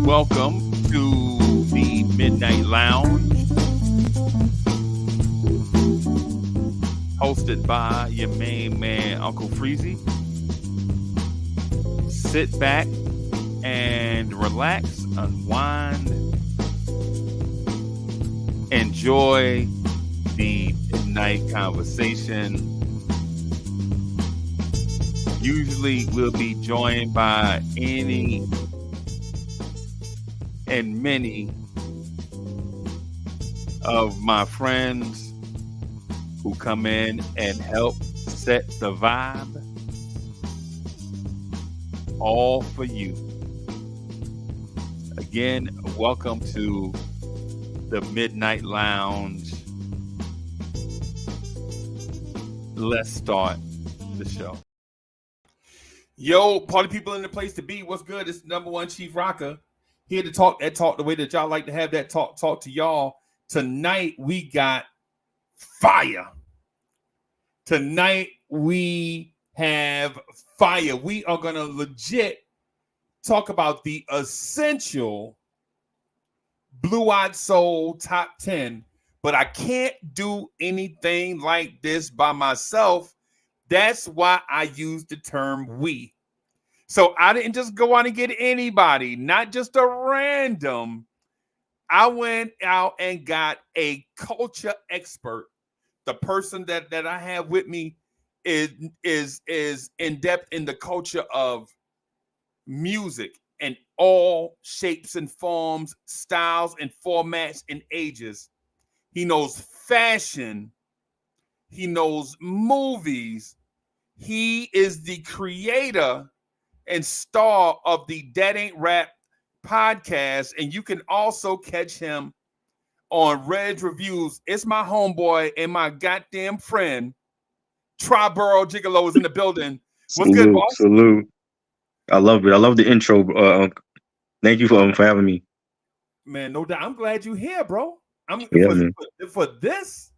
welcome to the Midnight Lounge, hosted by your main man, Uncle Freezy. Sit back and relax, unwind, enjoy the midnight conversation. Usually we'll be joined by any and many of my friends who come in and help set the vibe, all for you. Again, welcome to the Midnight Lounge. Let's start the show. Yo, party people in the place to be. What's good? It's number one Chief Rocker. Here to talk that talk the way that y'all like to have that talk to y'all. Tonight we got fire. Tonight we have fire. We are gonna legit talk about the essential Blue Eyed Soul top 10, but I can't do anything like this by myself. That's why I use the term we. So I didn't just go out and get anybody, not just a random. I went out and got a culture expert. The person that I have with me is in depth in the culture of music and all shapes and forms, styles and formats and ages. He knows fashion. He knows movies. He is the creator and star of the That Ain't Rap podcast. And you can also catch him on Reg Reviews. It's my homeboy and my goddamn friend, Triborough Gigolo is in the building. What's good, boss? Salute. I love it. I love the intro. Thank you for having me. Man, no doubt. I'm glad you're here, bro. Man. For this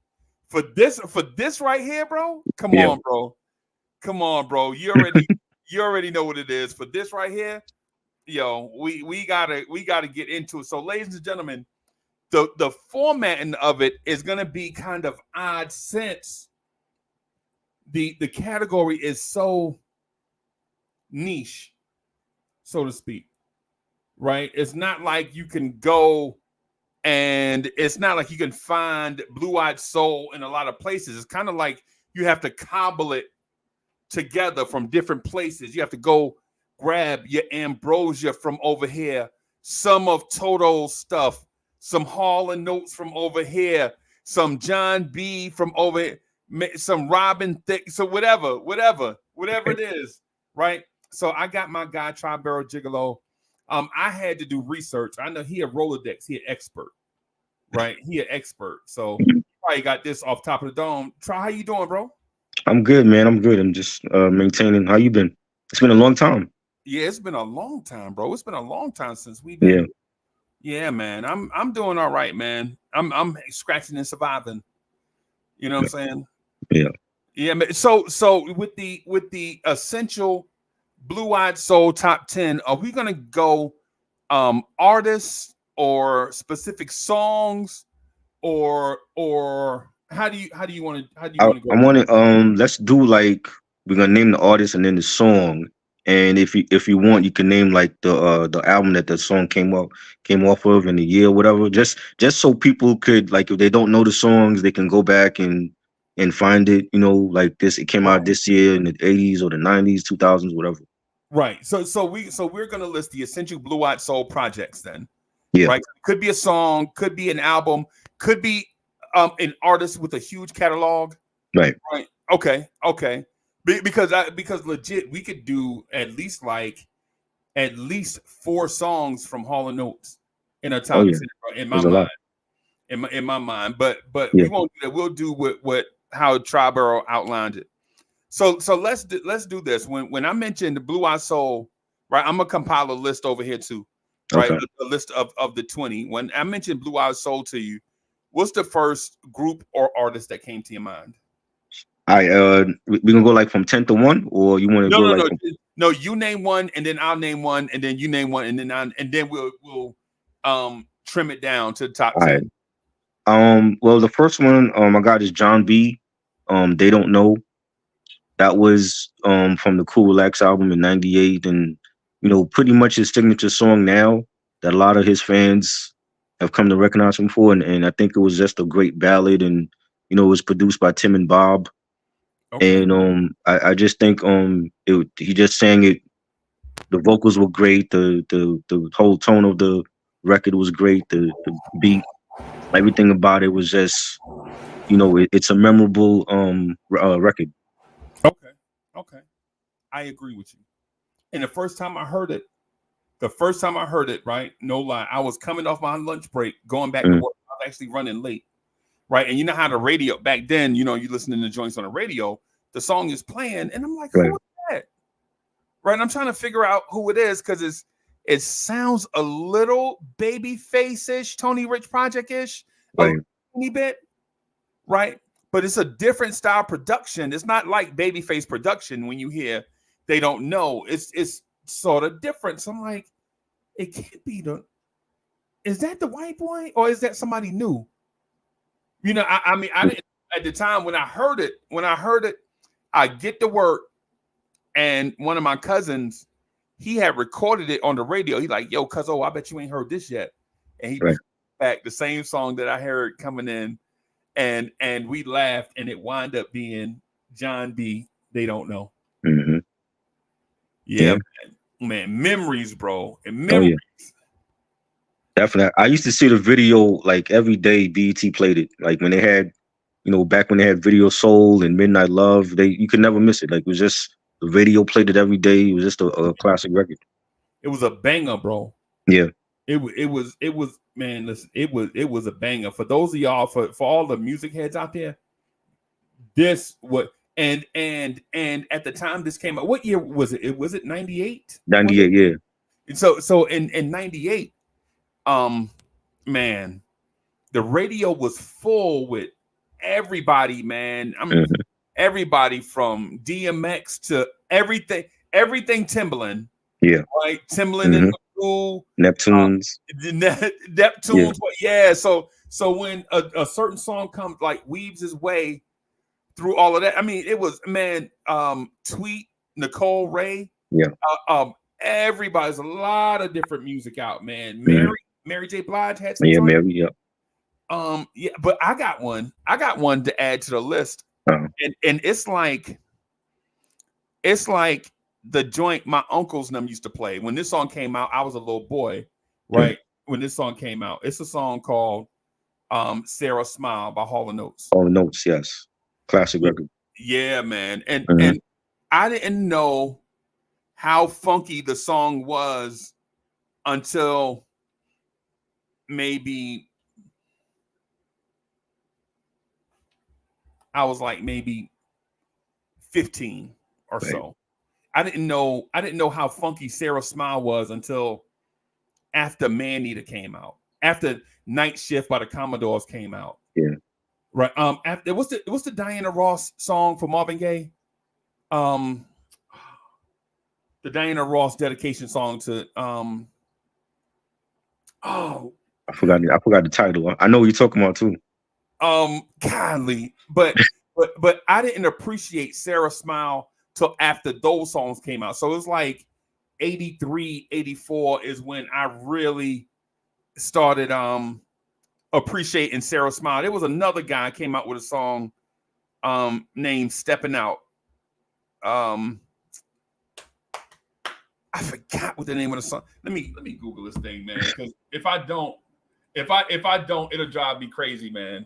right here, bro. Come on, bro. You already know what it is. For this right here, yo, we gotta get into it. So, ladies and gentlemen, the formatting of it is gonna be kind of odd since the category is so niche, so to speak. Right? It's not like you can go and it's not like you can find Blue Eyed Soul in a lot of places. It's kind of like you have to cobble it together from different places. You have to go grab your Ambrosia from over here, some of Toto's stuff, some Hall and Notes from over here, some John B from over here, some Robin Thicke, so whatever it is, right? So I got my guy Triborough Gigolo. I had to do research. I know he a Rolodex, he an expert, right? He an expert. So probably got this off top of the dome. How you doing, bro? I'm good, man. I'm good. I'm just maintaining. How you been? It's been a long time. Yeah, it's been a long time, bro. It's been a long time since we've been. Yeah, man. I'm doing all right, man. I'm scratching and surviving. You know what I'm saying? Yeah, man. So with the essential Blue Eyed Soul top 10, are we gonna go artists or specific songs or how do you want to go? I want to let's do like we're gonna name the artist and then the song, and if you want, you can name like the album that the song came off of in the year or whatever. Just so people could, like, if they don't know the songs, they can go back and find it. You know, like this, it came out this year in the 80s or the 90s, 2000s, whatever. Right. So we're gonna list the essential Blue Eyed Soul projects then. Yeah. Right. Could be a song, could be an album, could be an artist with a huge catalog. Right. Okay. Because legit, we could do at least 4 songs from Hall and Notes in a top 10 in my mind. In my mind. But we won't do that. We'll do what how Triborough outlined it. So let's do this. When I mentioned the Blue Eyed Soul, right? I'm gonna compile a list over here too, right? Okay. A list of the 20. When I mentioned Blue Eyed Soul to you, what's the first group or artist that came to your mind? We gonna go like from 10 to 1, or you want to No, go no, like no, from, no. You name one, and then I'll name one, and then you name one, and then we'll trim it down to the top all 10. right. Well, the first one I got is John B. They Don't Know. That was from the Cool Relax album in '98, and pretty much his signature song now that a lot of his fans have come to recognize him for, and I think it was just a great ballad, and it was produced by Tim and Bob, Okay. and I just think he just sang it. The vocals were great, the whole tone of the record was great, the beat, everything about it was just it's a memorable record. Okay. Okay. I agree with you. And the first time I heard it, right? No lie, I was coming off my lunch break, going back to Mm, work. I was actually running late, right? And you know how the radio back then, you listening to joints on the radio, the song is playing, and I'm like, who right, is that? Right? And I'm trying to figure out who it is because it sounds a little Babyface-ish, Tony Rich Project-ish, a right. teeny bit, right? But it's a different style production. It's not like Babyface production when you hear They Don't Know. It's sort of different. So I'm like, it can't be is that the white boy or is that somebody new? I mean, I didn't at the time when I heard it, I get to work and one of my cousins, he had recorded it on the radio. He's like, yo, cuzzo, I bet you ain't heard this yet. And he Right. back the same song that I heard coming in, and we laughed, and it wound up being John B. They Don't Know. Hmm. Yeah, Yeah. man, memories, bro, and Oh memories. yeah. Definitely. I used to see the video like every day. BET played it. Like when they had, back when they had Video Soul and Midnight Love, you could never miss it. Like it was just the video played it every day. It was just a classic record. It was a banger, bro. Yeah. It was man. Listen, it was a banger for those of y'all for all the music heads out there. This what and at the time this came out. What year was it? Was it 98? Was it? 98. Yeah. And so in 98, man, the radio was full with everybody, man. I mean, Hmm. everybody from DMX to everything Timbaland, Yeah. right? Timbaland and Hmm. Magoo, Neptunes. Yeah. Neptunes. Yeah. So when a certain song comes like weaves his way through all of that, I mean, it was man, Tweet, Nicole Ray, Yeah. everybody's a lot of different music out, man. Hmm. Mary J. Blige had some Yeah. joint. Mary. Yeah. Yeah, but I got one to add to the list, Uh, and it's like the joint my uncles and them used to play when this song came out. I was a little boy, mm. right? When this song came out, it's a song called "Sarah Smile" by Hall & Oates. Oh, Notes. Yes. Classic record. Yeah, man, and Hmm. I didn't know how funky the song was until maybe I was like maybe 15 or Right. so. I didn't know how funky Sarah Smile was until after Man Eater came out. After Night Shift by the Commodores came out. Yeah. Right. After what's the Diana Ross song for Marvin Gaye? The Diana Ross dedication song to oh I forgot. I forgot the title. I know what you're talking about too. kindly, but I didn't appreciate Sarah Smile till after those songs came out. So it's like 83, 84 is when I really started appreciating Sarah Smile. There was another guy came out with a song named Stepping Out. I forgot what the name of the song. Let me Google this thing, man. Because if I don't, it'll drive me crazy, man.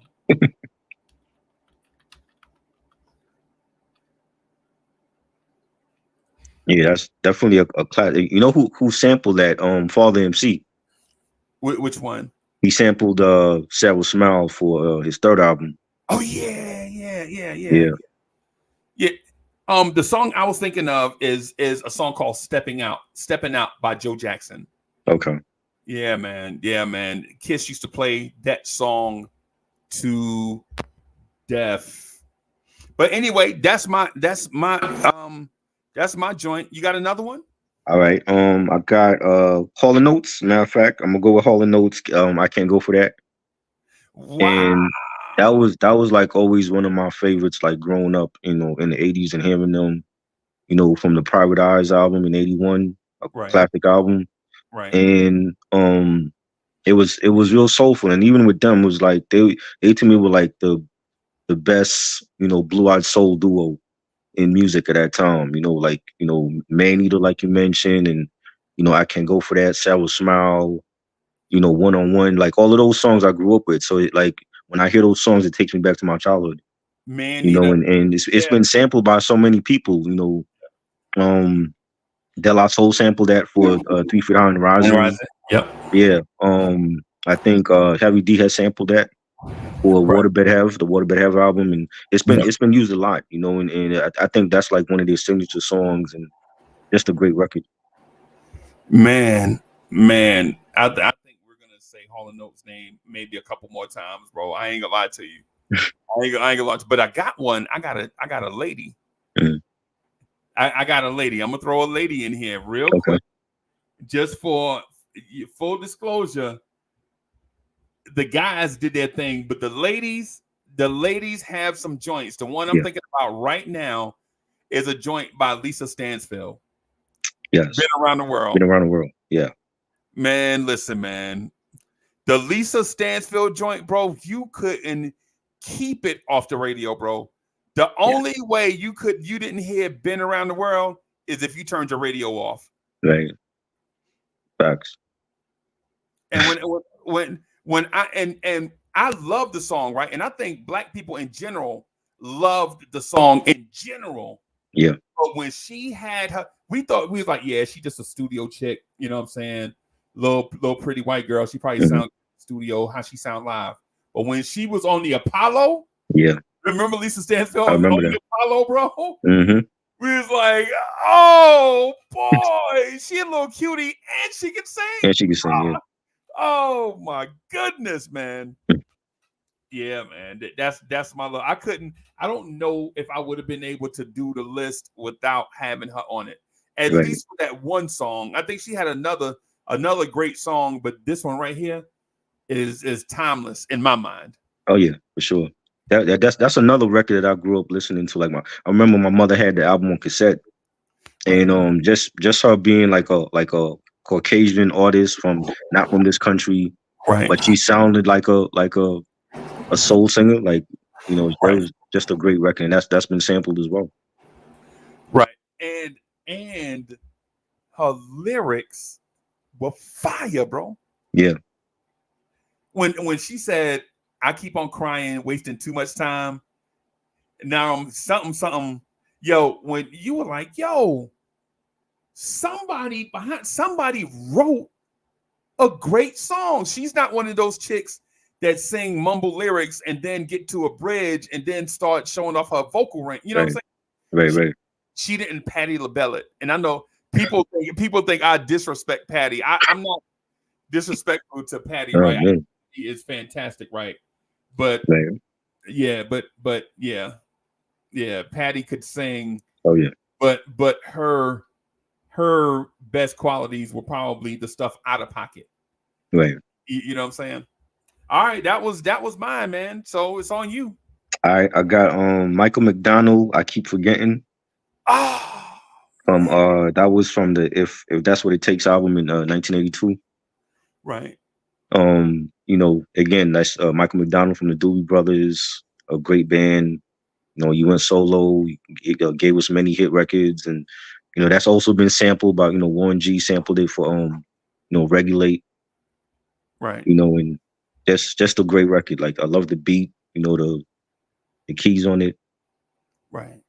Yeah, that's definitely a classic. You know who sampled that? Father MC. Which one? He sampled Sarah Smile for his third album. Oh yeah. Yeah. Yeah. The song I was thinking of is a song called Stepping Out by Joe Jackson. Okay. Yeah, man. Kiss used to play that song to death. But anyway, that's my joint. You got another one? All right. I got Hall and Notes. Matter of fact, I'm gonna go with Hall and Notes. I can't go for that. And Wow. that was like always one of my favorites, like growing up, you know, in the '80s and hearing them, you know, from the Private Eyes album in '81, a Right. classic album. Right. And it was real soulful. And even with them, it was like they to me were like the best, you know, blue-eyed soul duo in music at that time. You know, like, you know, Man Eater, like you mentioned, and you know, I Can Go For That, Sour Smile, you know, One on One, like all of those songs I grew up with. So it, like when I hear those songs, it takes me back to my childhood. Man You know, Eater. and it's Yeah. been sampled by so many people. You know, De La Soul sampled that for 3 Feet High and And Rising. Rising. Yep. Yeah. I think Heavy D has sampled that for Right. The Waterbed Have album, and Yep. it's been used a lot, you know, and I think that's like one of their signature songs, and just a great record. Man, man. I think we're gonna say Hall and Oates' name maybe a couple more times, bro. I ain't gonna lie to you. I ain't gonna lie to you. But I got one. I got a lady. Mhm. I got a lady. I'm gonna throw a lady in here real Okay. quick, just for full disclosure. The guys did their thing, but the ladies have some joints. The one I'm Yeah. thinking about right now is a joint by Lisa Stansfield. Yes. Been Around the World. Been Around the World. Yeah. Man, listen, man. The Lisa Stansfield joint, bro, you couldn't keep it off the radio, bro. The Yeah. only way you didn't hear Been Around the World is if you turned your radio off. Right. Facts. And when I love the song, right? And I think black people in general loved the song in general. Yeah. But when she had her, we was like, yeah, she just a studio chick, you know what I'm saying? Little pretty white girl. She probably Mhm. sound studio, how she sound live. But when she was on the Apollo, Yeah. remember Lisa Stansfield I on remember the that. Apollo, bro? Hmm. We was like, oh boy, she a little cutie and she can sing. And she can sing. Yeah. Oh my goodness, man. Yeah, man. That's my love. I don't know if I would have been able to do the list without having her on it. At Right. least for that one song. I think she had another great song, but this one right here is timeless in my mind. Oh yeah, for sure. That's another record that I grew up listening to. Like I remember my mother had the album on cassette, Right. and just her being like a Caucasian artist from not from this country, Right. but she sounded like a soul singer. Like, you know, that Right. was just a great record, and that's been sampled as well. Right. And her lyrics were fire, bro. Yeah. When she said, I keep on crying, wasting too much time. Now I'm something. Yo, when you were like, yo, somebody wrote a great song. She's not one of those chicks that sing mumble lyrics and then get to a bridge and then start showing off her vocal range. You know what I'm Right. saying? Right. She didn't Patti LaBelle it. And I know people think I disrespect Patti. I'm not disrespectful to Patti, right? Yeah. She is fantastic, right? But Right. yeah, but yeah, Patti could sing, Oh yeah. but her best qualities were probably the stuff out of pocket. Right. You know what I'm saying? All right, that was mine, man. So it's on you. I got Michael McDonald. I keep forgetting. Oh, From that was from the If That's What It Takes album in 1982. right. You know, again, that's Michael McDonald from the Doobie Brothers, a great band. You know, you went solo, gave us many hit records, and you know that's also been sampled by, you know, Warren G sampled it for you know, Regulate. Right. You know, and just a great record. Like, I love the beat. You know, the keys on it. Right.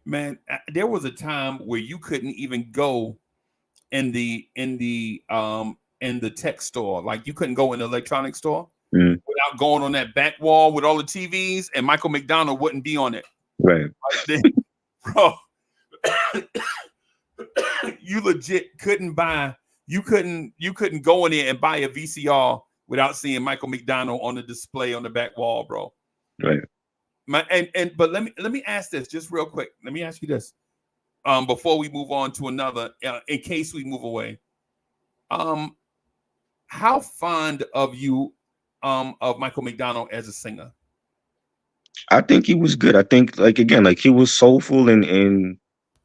Man, there was a time where you couldn't even go in the tech store. Like you couldn't go in the electronic store Mm, without going on that back wall with all the TVs, and Michael McDonald wouldn't be on it. right. Bro, you legit couldn't buy. You couldn't go in there and buy a VCR without seeing Michael McDonald on the display on the back wall, bro. Right. But let me ask this just real quick. Let me ask you this. Before we move on to another, in case we move away. How fond of you of Michael McDonald as a singer? I think he was good. I think like again, like he was soulful and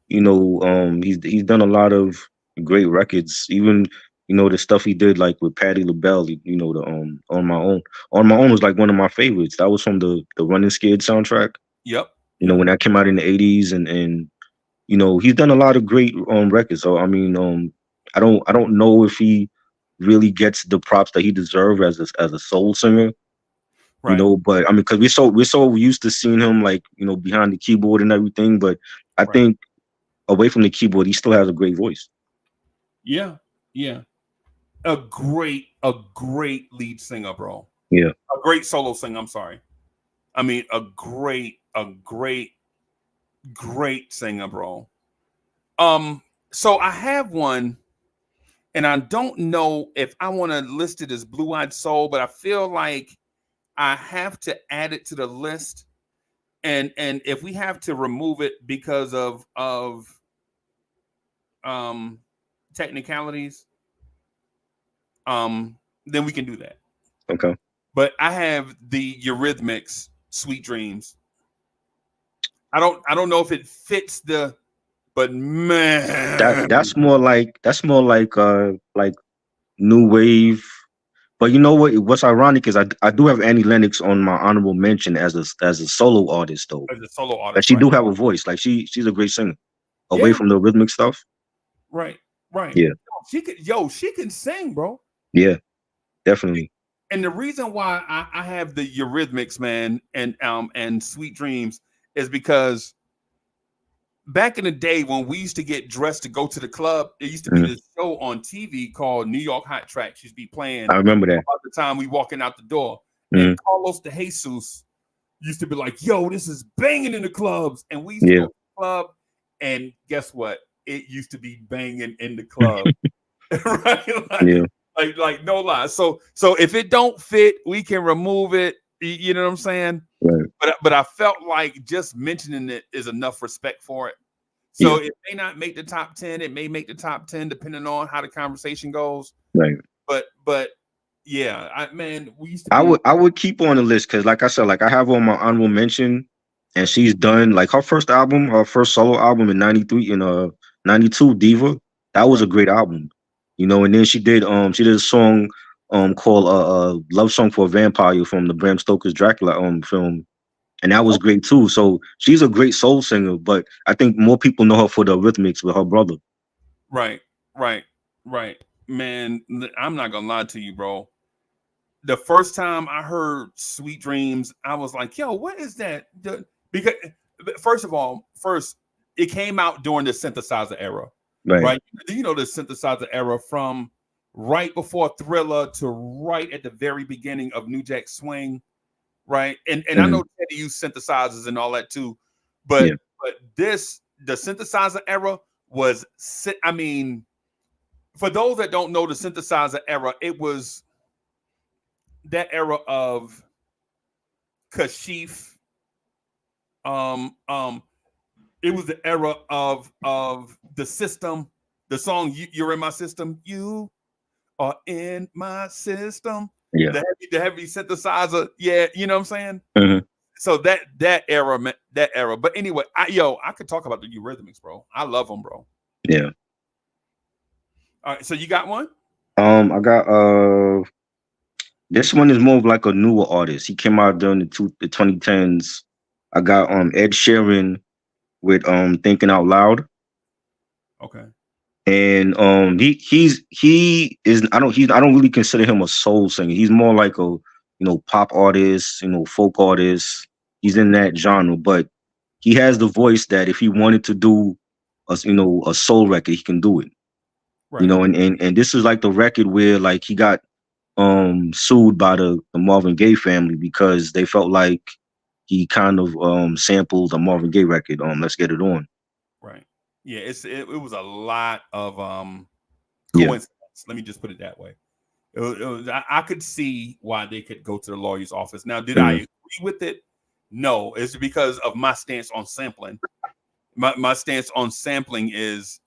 he's done a lot of great records. Even the stuff he did like with Patti LaBelle. The On My Own. On My Own was like one of my favorites. That was from the Running Scared soundtrack. Yep. When that came out in the '80s, and he's done a lot of great records. So I mean, I don't know if he really gets the props that he deserves as a soul singer. Right. But I mean, because we're so used to seeing him like behind the keyboard and everything. But I think away from the keyboard, he still has a great voice. Yeah, yeah, a great lead singer, bro. Yeah, a great solo singer. I'm sorry. I mean, a great singer, bro. So I have one, and I don't know if I want to list it as Blue Eyed Soul, but I feel like I have to add it to the list. And if we have to remove it because of technicalities, then we can do that. Okay. But I have the Eurythmics Sweet Dreams. I don't know if it fits but man, That's more like new wave. But you know what? What's ironic is I do have Annie Lennox on my honorable mention as a solo artist though. as a solo But artist, she right? do have a voice. Like she's a great singer. Away Yeah, from the rhythmic stuff. right. Yeah. She can sing, bro. Yeah, definitely. And the reason why I have the Eurythmics, man, and Sweet Dreams is because back in the day when we used to get dressed to go to the club, there used to be this show on TV called New York Hot Tracks. Used to be playing. I remember that. About the time we walking out the door, and Carlos de Jesus used to be like, "Yo, this is banging in the clubs," and we used to go to the club, and guess what? It used to be banging in the club, right? Like no lie. So if it don't fit, we can remove it. You know what I'm saying? Right. But I felt like just mentioning it is enough respect for it. So it may not make the top 10. It may make the top 10 depending on how the conversation goes. Right. But yeah, we used to. I would keep on the list because, like I said, like I have on my honorable mention, and she's done like her first solo album in '93 in '92, Diva. That was a great album, And then she did a song called Love Song for a Vampire from the Bram Stoker's Dracula film. And that was great too. So she's a great soul singer, but I think more people know her for the Rhythmics with her brother. Right. Man, I'm not gonna lie to you, bro. The first time I heard Sweet Dreams, I was like, yo, what is that? Because first of all, it came out during the synthesizer era. Right. The synthesizer era from right before Thriller to right at the very beginning of New Jack Swing. Right. And I know Teddy used synthesizers and all that too. But the synthesizer era was, I mean, for those that don't know the synthesizer era, it was that era of Kashif. It was the era of the System, the song "You're in My System." You are in my system. Yeah, the heavy synthesizer. Yeah, you know what I'm saying. So that era. But anyway, I could talk about the Eurythmics, bro. I love them, bro. Yeah. All right, so you got one? I got this one is more of like a newer artist. He came out during the 2010s. I got Ed Sheeran with Thinking Out Loud. Okay. And he is I don't really consider him a soul singer. He's more like a pop artist, folk artist. He's in that genre, but he has the voice that if he wanted to do a soul record, he can do it. Right. And this is like the record where like he got sued by the Marvin Gaye family because they felt like he kind of sampled a Marvin Gaye record, Let's Get It On. Right. Yeah, it was a lot of coincidence. Yeah. Let me just put it that way. I could see why they could go to the lawyer's office. Now, did I agree with it? No, it's because of my stance on sampling. My stance on sampling is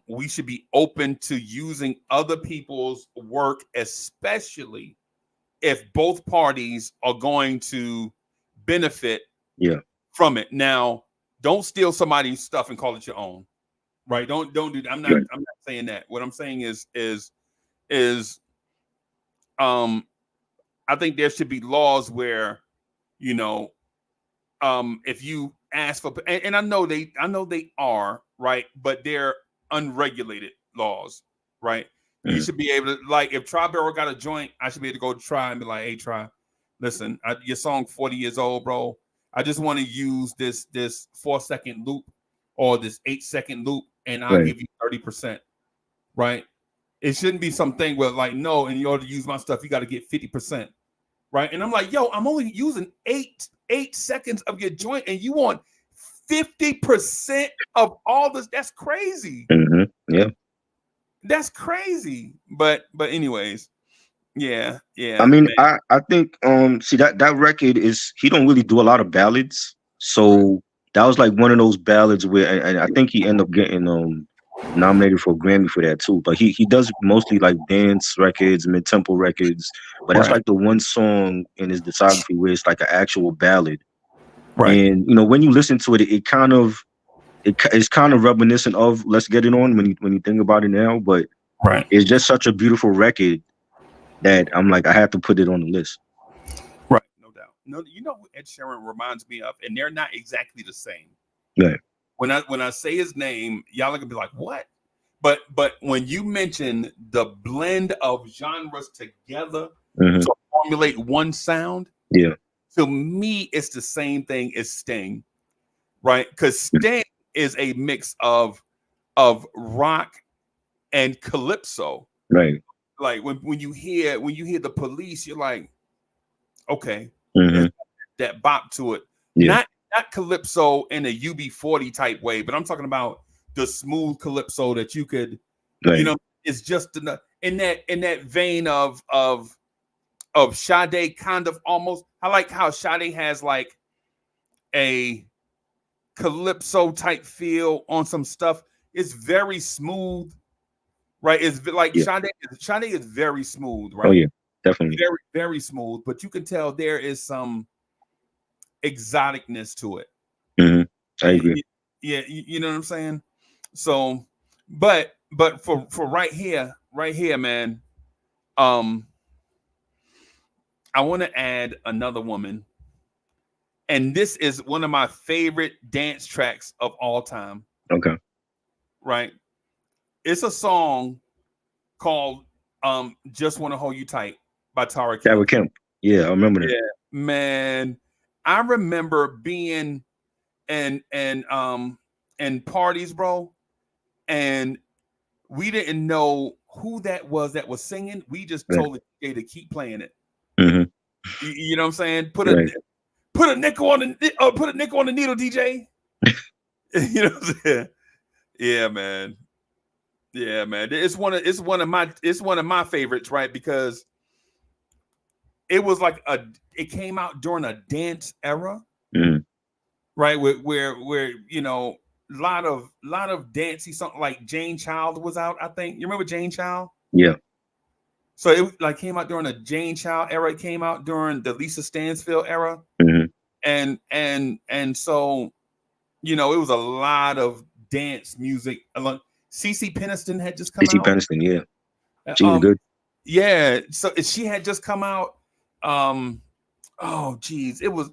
we should be open to using other people's work, especially if both parties are going to benefit from it. Now, don't steal somebody's stuff and call it your own. Right? Don't do that. I'm not saying that. What I'm saying is I think there should be laws where, you know, if you ask for, and I know they are, right, but they're unregulated laws, right? You should be able to, like, if Tri Barrel got a joint, I should be able to go to Tri and be like, hey, Tri, listen, your song 40 years old, bro. I just want to use this 4-second loop or this 8-second loop, and I'll give you 30%, right? It shouldn't be something where, like, no, in order to use my stuff, you got to get 50%, right? And I'm like, yo, I'm only using 8 seconds of your joint, and you want 50% of all this? That's crazy. Yeah, that's crazy. But anyways, yeah. I mean, man. I think see that record is, he don't really do a lot of ballads, so that was like one of those ballads where, and I think he ended up getting nominated for a Grammy for that too. But he does mostly like dance records, mid-tempo records. But that's like the one song in his discography where it's like an actual ballad. Right. And you know, when you listen to it, it's kind of reminiscent of Let's Get It On when you think about it now. But it's just such a beautiful record that I'm like, I have to put it on the list. Right, no doubt. No, you know who Ed Sheeran reminds me of, and they're not exactly the same. Yeah. When I say his name, y'all are gonna be like, what? But when you mention the blend of genres together to formulate one sound, to me, it's the same thing as Sting, right? Because Sting is a mix of rock and calypso, right? Like when you hear the Police, you're like, okay, that bop to it. Not calypso in a UB40 type way, but I'm talking about the smooth calypso that you could, you know, it's just in that vein of Sade, kind of almost. I like how Sade has like a calypso type feel on some stuff. It's very smooth, right? It's like Sade is very smooth, right? Oh yeah, definitely. Very, very smooth, but you can tell there is some exoticness to it. I agree. Yeah, you know what I'm saying? So, but for right here, man, I want to add another woman, and this is one of my favorite dance tracks of all time. Okay. Right? It's a song called Just Want to Hold You Tight by Tara Kemp. Yeah, I remember that. Yeah, man. I remember being in parties, bro, and we didn't know who that was singing. We just told the DJ to keep playing it. You know what I'm saying? Put a nickel on the needle, DJ. You know what I'm saying? Yeah, man. Yeah, man. It's one of my favorites, right? Because it was like it came out during a dance era, right? Where you know, a lot of dancey something like Jane Child was out. I think you remember Jane Child. Yeah. So it like came out during the Jane Child era. It came out during the Lisa Stansfield era, and so you know, it was a lot of dance music. CeCe Peniston had just come out. CeCe Peniston, yeah, she was good. Yeah, so she had just come out. Oh geez, it was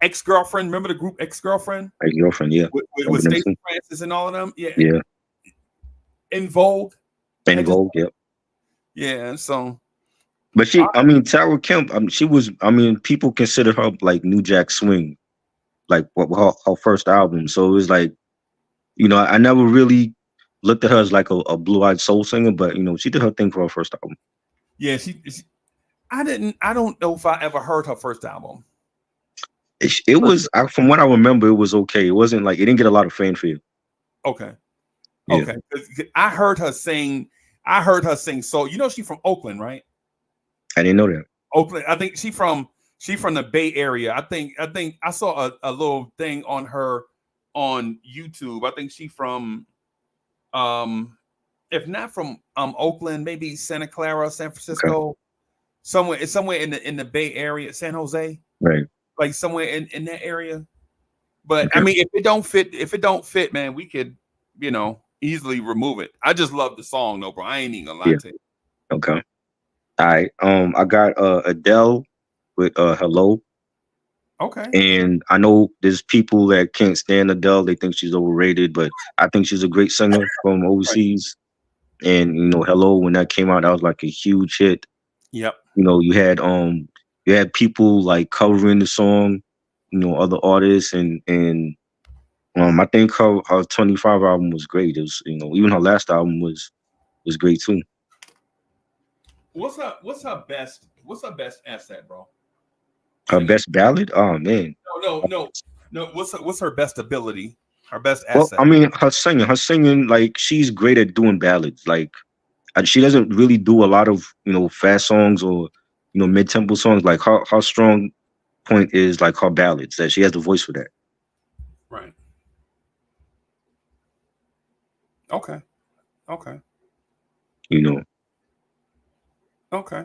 Ex-Girlfriend. Remember the group Ex-Girlfriend? Ex-Girlfriend, yeah. With Stacey Francis and all of them. Yeah. Yeah. In Vogue. In Vogue, yep. Yeah, so. But Tara Kemp, she was, people consider her like New Jack Swing, like her first album. So it was like, you know, I never really looked at her as like a blue-eyed soul singer, but you know, she did her thing for her first album. Yeah, I don't know if I ever heard her first album. It was, from what I remember, it was okay. It wasn't like, it didn't get a lot of fanfare. Okay. Yeah. Okay. I heard her sing. So you know she's from Oakland, right? I didn't know that. Oakland. I think she from the Bay Area. I think I saw a little thing on her on YouTube. I think she from if not from Oakland, maybe Santa Clara, San Francisco, Okay. somewhere in the Bay Area, San Jose, Right. like somewhere in that area. But I Okay. mean, if it don't fit, man, we could, easily remove it. I just love the song, though, bro. I ain't even gonna lie Yeah. to you. Okay. All right. I got Adele with Hello. Okay. And I know there's people that can't stand Adele. They think she's overrated, but I think she's a great singer from Right. overseas. And Hello, when that came out, that was like a huge hit. Yep. You had people like covering the song, other artists, and I think her 25 album was great. It was, even her last album was great too. What's her best asset, bro? Her Singing. best ballad? Oh man. No. What's her best ability? Her best Well, I asset. mean, her singing, like she's great at doing ballads. Like she doesn't really do a lot of fast songs or mid tempo songs. Like her strong point is like her ballads. That she has the voice for that. Right. Okay. Okay. You know. Okay.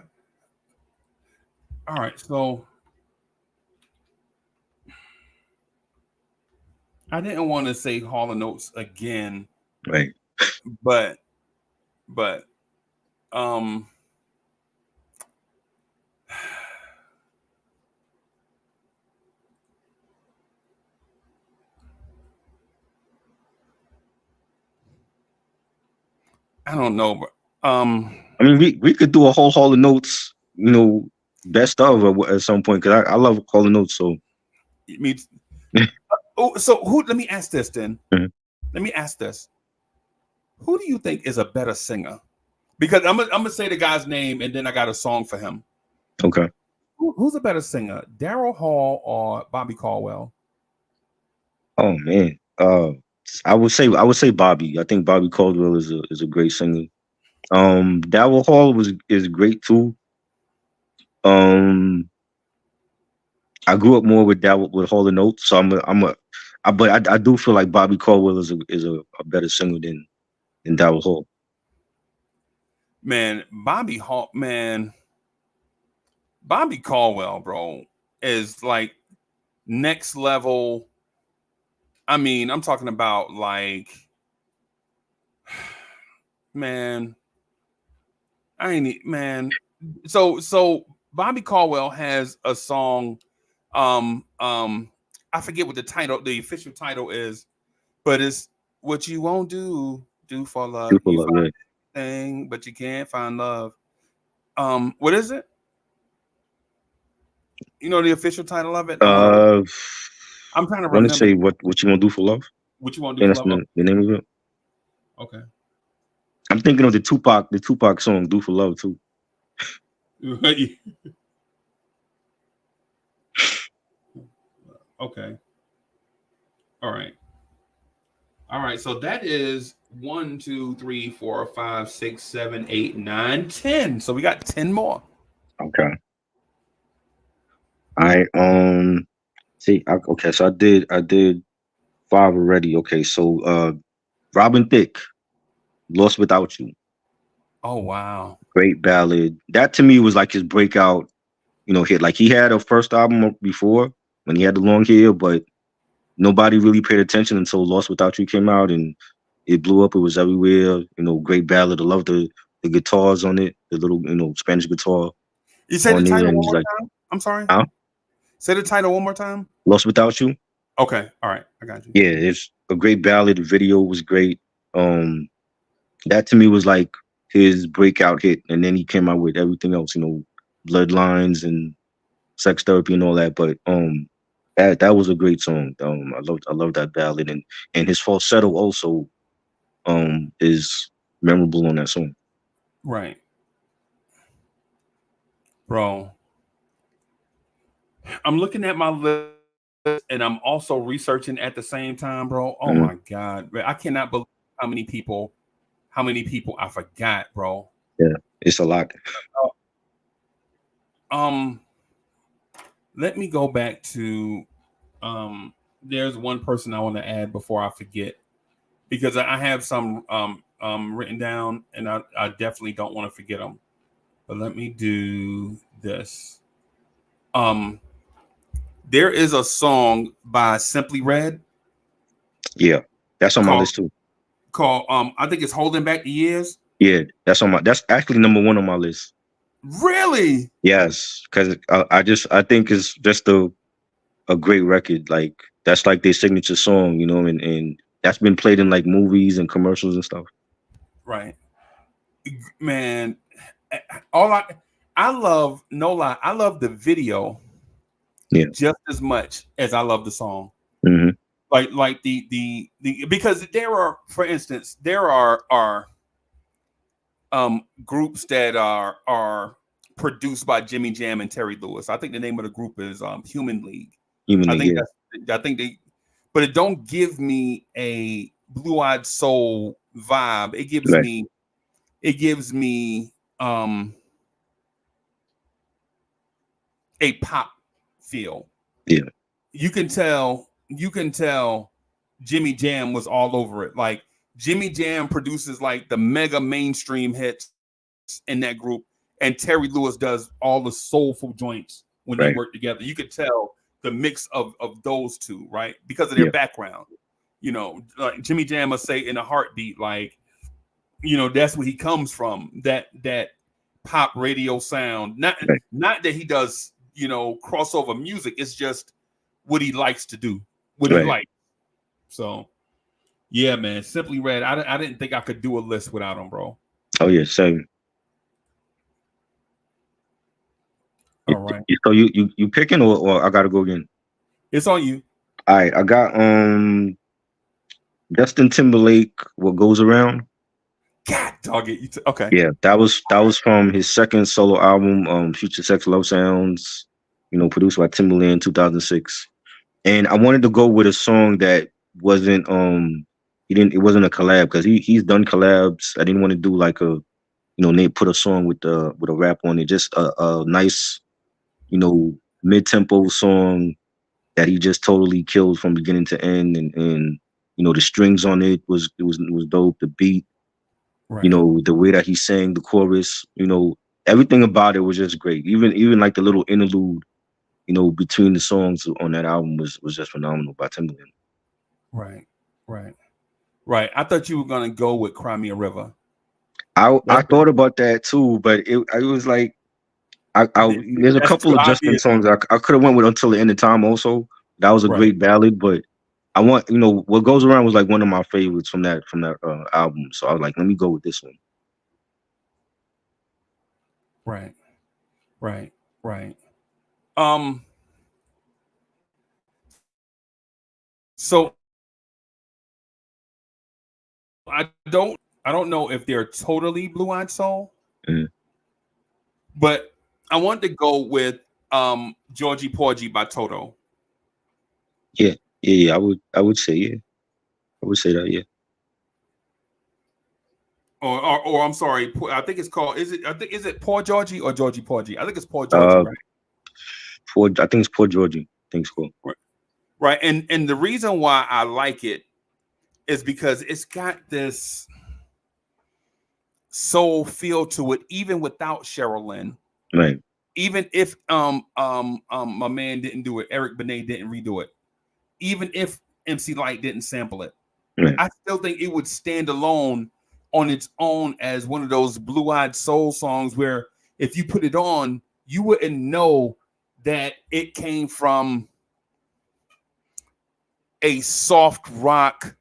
All right. So I didn't want to say Hall and Oates again, Right. but but um I don't know, but I mean, we could do a whole Hall of Notes, best of at some point because I love Hall of Notes. So. me. Oh, so who? Let me ask this then. Mhm. Let me ask this. Who do you think is a better singer? Because I'm gonna say the guy's name and then I got a song for him. Okay. Who's a better singer, Daryl Hall or Bobby Caldwell? Oh man. I would say Bobby. I think Bobby Caldwell is a great singer. Daryl Hall is great too. Um, I grew up more with Hall and Oates, so but I do feel like Bobby Caldwell is a better singer than Daryl Hall. Man, Bobby Caldwell, bro, is like next level. I mean, I'm talking about like, man, man. So Bobby Caldwell has a song. I forget what the official title is, but it's what you won't do for love. People You love find it. anything, but you can't find love. What is it? You know the official title of it? Uh, I'm trying to want to remember say what you gonna do for love? what you want to do And for that's love. the name of it. Okay. I'm thinking of the Tupac song "Do for Love" too. Okay. All right. All right. So that is 1, 2, 3, 4, 5, 6, 7, 8, 9, 10. So we got 10 more. Okay. I see. Okay, so I did 5 already. Okay, so Robin Thicke, "Lost Without You," Oh wow. great ballad. That to me was like his breakout, hit. Like he had a first album before when he had the long hair, but nobody really paid attention until "Lost Without You" came out and it blew up. It was everywhere. Great ballad. I love the guitars on it, the little Spanish guitar You say the on there, title and one he's more like, time? I'm sorry. "Huh? Say the title one more time. Lost Without You." Okay. All right. I got you. Yeah, it's a great ballad. The video was great. Um, that to me was like his breakout hit, and then he came out with everything else, Bloodlines and Sex Therapy and all that. But that was a great song. I love that ballad, and his falsetto also is memorable on that song. Right. Bro. I'm looking at my list and I'm also researching at the same time, bro. Oh Mhm. my god. I cannot believe how many people I forgot, bro. Yeah, it's a lot. let me go back to there's one person I want to add before I forget, because I have some written down, and I definitely don't want to forget them. But let me do this. There is a song by Simply Red. Yeah, that's on my called list too. called I think it's Holding Back the Years. Yeah, that's actually number one on my list. Really? Yes, because I think it's just a great record. Like that's like their signature song, and that's been played in like movies and commercials and stuff. Right. Man, all I love, no lie, I love the video Yeah. just as much as I love the song. Hmm. Like the because there are, for instance, there are groups that are produced by Jimmy Jam and Terry Lewis. I think the name of the group is Human League. Even I think yeah, I think they, but it don't give me a Blue Eyed Soul vibe. right. It gives me a pop feel. Yeah, You can tell Jimmy Jam was all over it. Like Jimmy Jam produces like the mega mainstream hits in that group, and Terry Lewis does all the soulful joints when they right. work together. You could tell the mix of those two, right? Because of their Yeah, background. You know, like Jimmy Jam must say in a heartbeat, like, that's where he comes from. That pop radio sound. right. Not that he does, crossover music. It's just what he likes to do, what he Right. likes. So yeah, man. Simply Red. I didn't think I could do a list without him, bro. Oh yeah, same. All right. So you picking or I gotta go again? It's on you. All right, I got Justin Timberlake. What goes around? God dog it. Okay. Yeah, that was from his second solo album, Future Sex Love Sounds. Produced by Timberland, 2006. And I wanted to go with a song that wasn't it wasn't a collab because he's done collabs. I didn't want to do like they put a song with a rap on it. Just a nice, mid tempo song that he just totally killed from beginning to end, and the strings on it was dope. The beat, Right. the way that he sang the chorus, everything about it was just great. Even like the little interlude, between the songs on that album was just phenomenal by Timbaland. Right. Right. Right. I thought you were gonna go with Cry Me a River. I That's thought about that too, but it was like there's a that's couple too of Justin obvious. songs I could have went with Until the End of Time also. That was a Right. great ballad, but I want What Goes Around was like one of my favorites from that album. So I was like, let me go with this one. Right. Right. Right. Um. So I don't know if they're totally Blue Eyed Soul, Mhm. but I want to go with Georgie Porgy by Toto. Yeah, yeah. I would say yeah. I would say that yeah. Or I'm sorry, I think it's called. Is it Paul Georgie or Georgie Porgy? I think it's Paul Georgie, Uh, right? I think it's Poor Georgie. I think it's cool. Right. And the reason why I like it is because it's got this soul feel to it, even without Cheryl Lynn. Right, Even if my man didn't do it, Eric Benet didn't redo it. Even if MC Light didn't sample it, right, I still think it would stand alone on its own as one of those blue-eyed soul songs where if you put it on, you wouldn't know that it came from a soft rock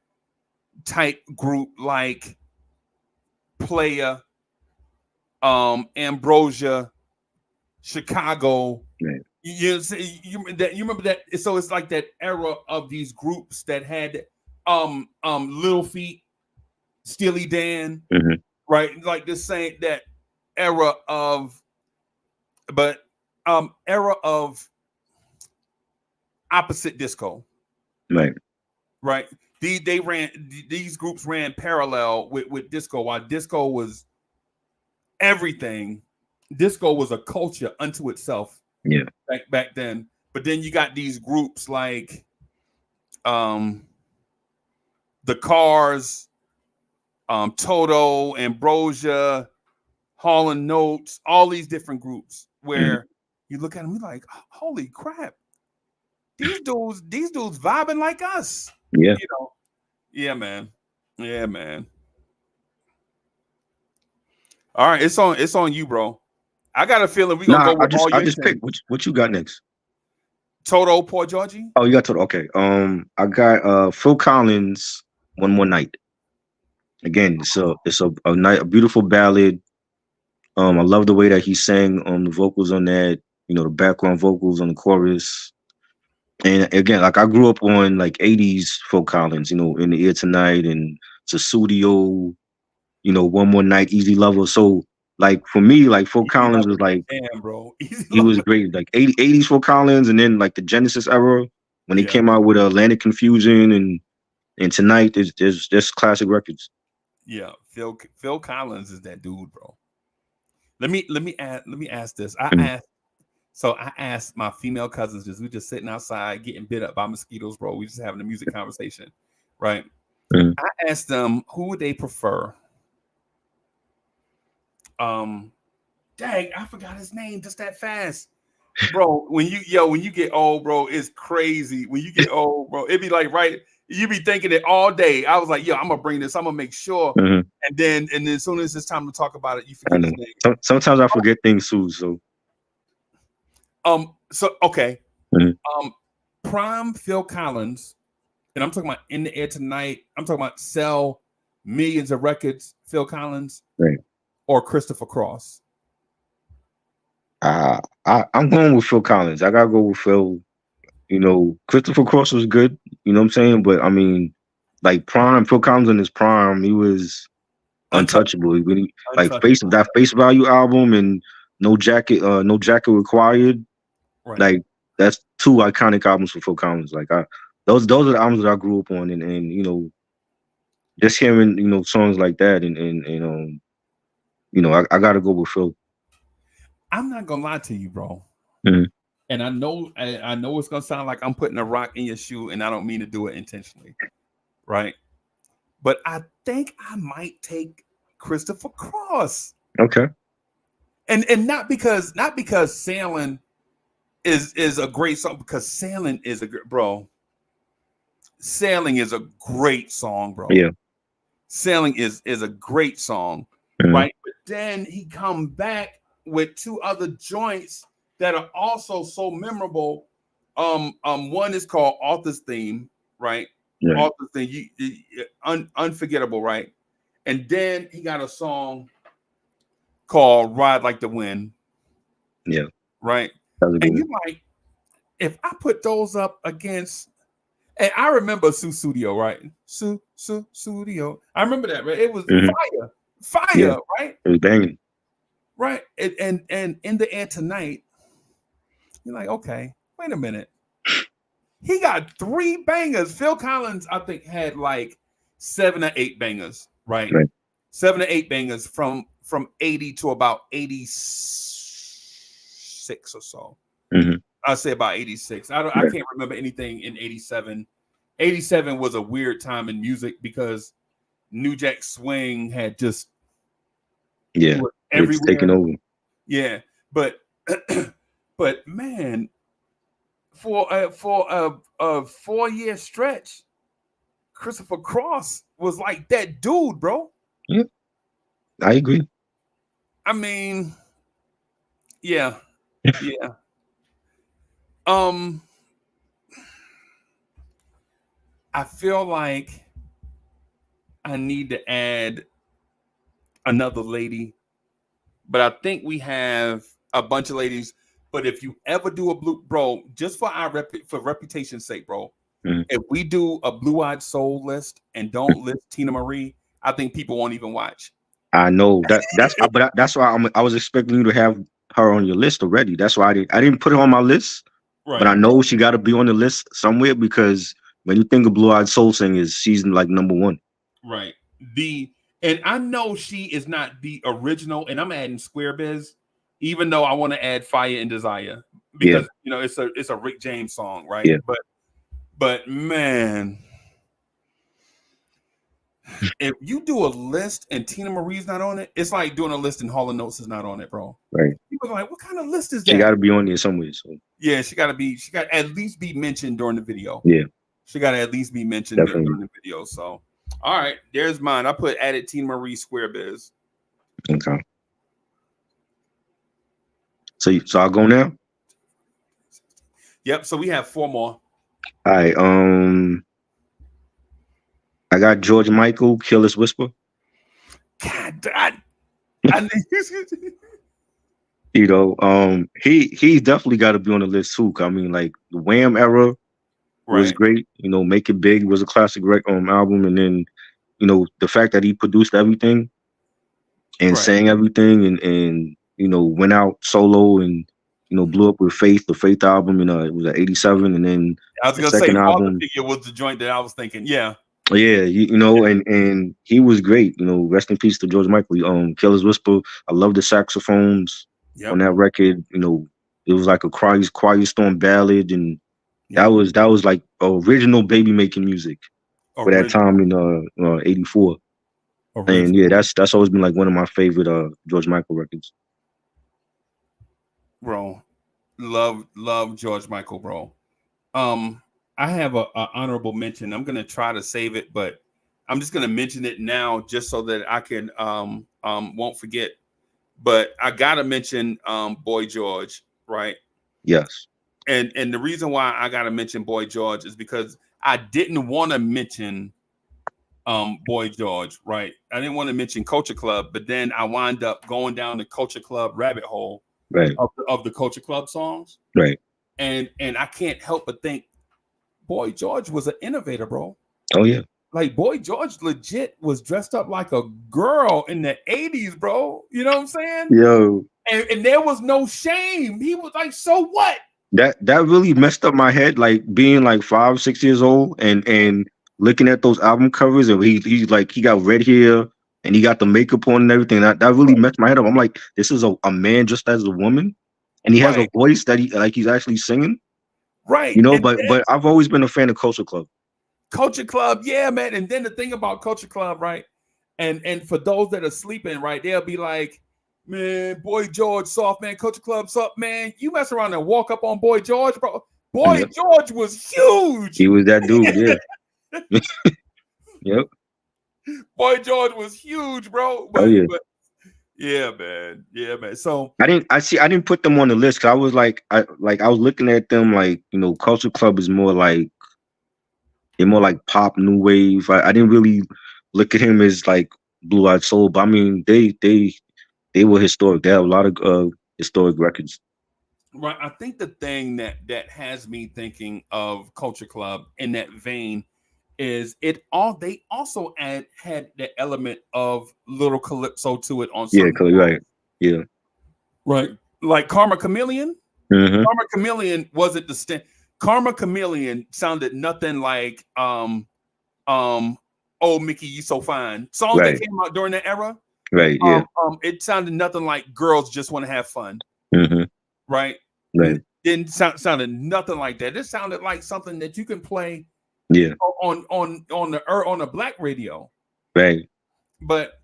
type group like Player, Ambrosia, Chicago. right. You remember that? So it's like that era of these groups that had Little Feat, Steely Dan, Hmm. right? Like this same that era of, but era of opposite disco, Right, right? These groups ran parallel with disco while disco was everything. disco was a culture unto itself. Yeah. Back then. But then you got these groups like the Cars, Toto, Ambrosia, Hall and Notes, all these different groups where you look at them, you're like, holy crap, these dudes vibing like us. Yeah. You know, yeah, man. Yeah, man. All right, it's on you, bro. I got a feeling we're gonna go with all your I just picked what you got next. Toto, Poor Georgie. Oh, you got Toto. Okay. I got Phil Collins, One More Night. Again, it's a night, a beautiful ballad. I love the way that he sang on the vocals on that, you know, the background vocals on the chorus. And again, like I grew up on like 80s Phil Collins, you know, In the Air Tonight and Sussudio, you know, One More Night, Easy Lover. So like for me, like Phil Collins was like, damn, bro. he was great. Like 80s Phil Collins, and then like the Genesis era when he came out with Atlantic Confusion and Tonight, there's classic records. Yeah, Phil Collins is that dude, bro. Let me ask this. I asked my female cousins, we just sitting outside getting bit up by mosquitoes, bro. We just having a music conversation, right? I asked them who would they prefer. Dang, I forgot his name just that fast, bro. When you get old, bro, it's crazy. When you get old, bro, it'd be like you be thinking it all day. I was like, I'm gonna bring this. I'm gonna make sure. And then as soon as it's time to talk about it, you forget his name. Sometimes I forget things too. So. So okay. Prime Phil Collins, and I'm talking about In the Air Tonight. I'm talking about sell millions of records. Phil Collins, right? Or Christopher Cross. I'm going with Phil Collins. I gotta go with Phil. You know, Christopher Cross was good. You know what I'm saying? But I mean, like prime Phil Collins in his prime, he was untouchable. Like that Face Value album and No Jacket Required. Right. Like that's two iconic albums for Phil Collins. Like those are the albums that I grew up on, and you know, just hearing songs like that, and I gotta go with Phil. I'm not gonna lie to you, bro. And I know it's gonna sound like I'm putting a rock in your shoe, and I don't mean to do it intentionally, right? But I think I might take Christopher Cross. Okay. And not because Sailing is a great song, because Sailing is Sailing is a great song, bro. Yeah. Sailing is a great song, right? But then he come back with two other joints that are also so memorable. One is called Author's Theme, right? Yeah. Author's Theme, unforgettable, right? And then he got a song called Ride Like the Wind. Yeah. Right. And you might, if I put those up against, and I remember Sussudio, right? Sussudio. I remember that, right? It was fire, right? It was banging. Right. And In the Air Tonight, you're like, okay, wait a minute. He got 3 bangers. Phil Collins, I think, had like 7 or 8 bangers, right? 7 or 8 bangers from 80 to about 86 or so. I'll say about 86. I can't remember anything in 87. 87 was a weird time in music because New Jack Swing had just it's taken over. Yeah, but man, for a 4-year stretch, Christopher Cross was like that dude, bro. Yeah, I agree. I mean, yeah. I feel like I need to add another lady, but I think we have a bunch of ladies. But if you ever do a blue, bro, just for for reputation's sake, bro, if we do a Blue Eyed Soul list and don't list Tina Marie, I think people won't even watch. I know that's why I was expecting you to have her on your list already. That's why I didn't put her on my list, but I know she got to be on the list somewhere, because when you think of Blue Eyed Soul singers, she's like number 1. Right. And I know she is not the original, and I'm adding Square Biz, even though I want to add Fire and Desire Yeah. because you know it's a Rick James song, right? Yeah. But man, if you do a list and Tina Marie's not on it, it's like doing a list and Hall & Oates is not on it, bro. Right. People are like, what kind of list is She that? got to be on there somewhere. So Yeah, she got to at least be mentioned during the video. yeah, she got to at least be mentioned definitely during the video. So, all right, there's mine. I put added Tina Marie Square Biz. Okay. So I'll go now. Yep. So we have 4 more. All right. I got George Michael, Careless Whisper. God, I You know, he's definitely got to be on the list too. I mean, like the Wham era was right. great. You know, Make It Big was a classic album, and then you know the fact that he produced everything and Right. sang everything, and you know went out solo and you know blew up with Faith, the Faith album. You know, it was at '87, and then I was the gonna say second Father album. Figure was the joint that I was thinking. Yeah. Yeah, you know, and he was great. You know, rest in peace to George Michael. Careless Whisper. I love the saxophones on that record. You know, it was like a quiet storm ballad, and that was like original baby making music for that time in '84. And yeah, that's always been like one of my favorite George Michael records. Bro, love George Michael, bro. I have a honorable mention. I'm gonna try to save it, but I'm just gonna mention it now just so that I can won't forget. But I gotta mention Boy George, right? Yes. And the reason why I gotta mention Boy George is because I didn't want to mention Boy George, right? I didn't want to mention Culture Club, but then I wind up going down the Culture Club rabbit hole right. of the Culture Club songs. Right. And I can't help but think Boy George was an innovator, bro. Oh yeah. Like Boy George legit was dressed up like a girl in the 80s, bro. You know what I'm saying? Yo. And there was no shame. He was like, so what? That really messed up my head, like being like 5, 6 years old and looking at those album covers, and he's like he got red hair and he got the makeup on and everything. That really messed my head up. I'm like, this is a man just as a woman, and he has a voice that he's actually singing. Right. You know, but I've always been a fan of Culture Club. Culture Club, yeah, man. And then the thing about Culture Club, right? And for those that are sleeping, right, they'll be like, man, Boy George, soft man, Culture Club, soft man. You mess around and walk up on Boy George, bro. Boy George was huge. He was that dude, yeah. Yep. Boy George was huge, bro. But yeah, man. Yeah, man. So I didn't put them on the list because I was like, I was looking at them like, you know, Culture Club is more like pop, new wave. I didn't really look at him as like Blue Eyed Soul, but I mean, they were historic. They have a lot of historic records. Right. I think the thing that has me thinking of Culture Club in that vein is they also had the element of little calypso to it on some right. Yeah. Right. Like Karma Chameleon. Mm-hmm. Karma Chameleon wasn't Karma Chameleon sounded nothing like Oh Mickey, You So Fine. Songs that came out during that era. Right. Yeah. It sounded nothing like Girls Just Want to Have Fun. Mm-hmm. Right. Right. Didn't sounded nothing like that. It sounded like something that you can play on the black radio. Right. But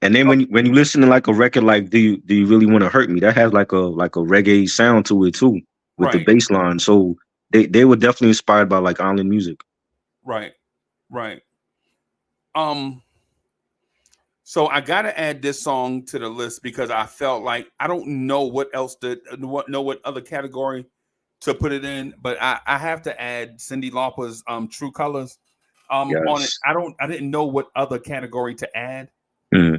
and then when you listen to like a record like Do You Really Want to Hurt Me, that has like a reggae sound to it too, with the bass line. So they were definitely inspired by like island music. Right. So I gotta add this song to the list because I felt like I don't know what other category to put it in, but I have to add Cyndi Lauper's True Colors on it. I didn't know what other category to add. Mm-hmm.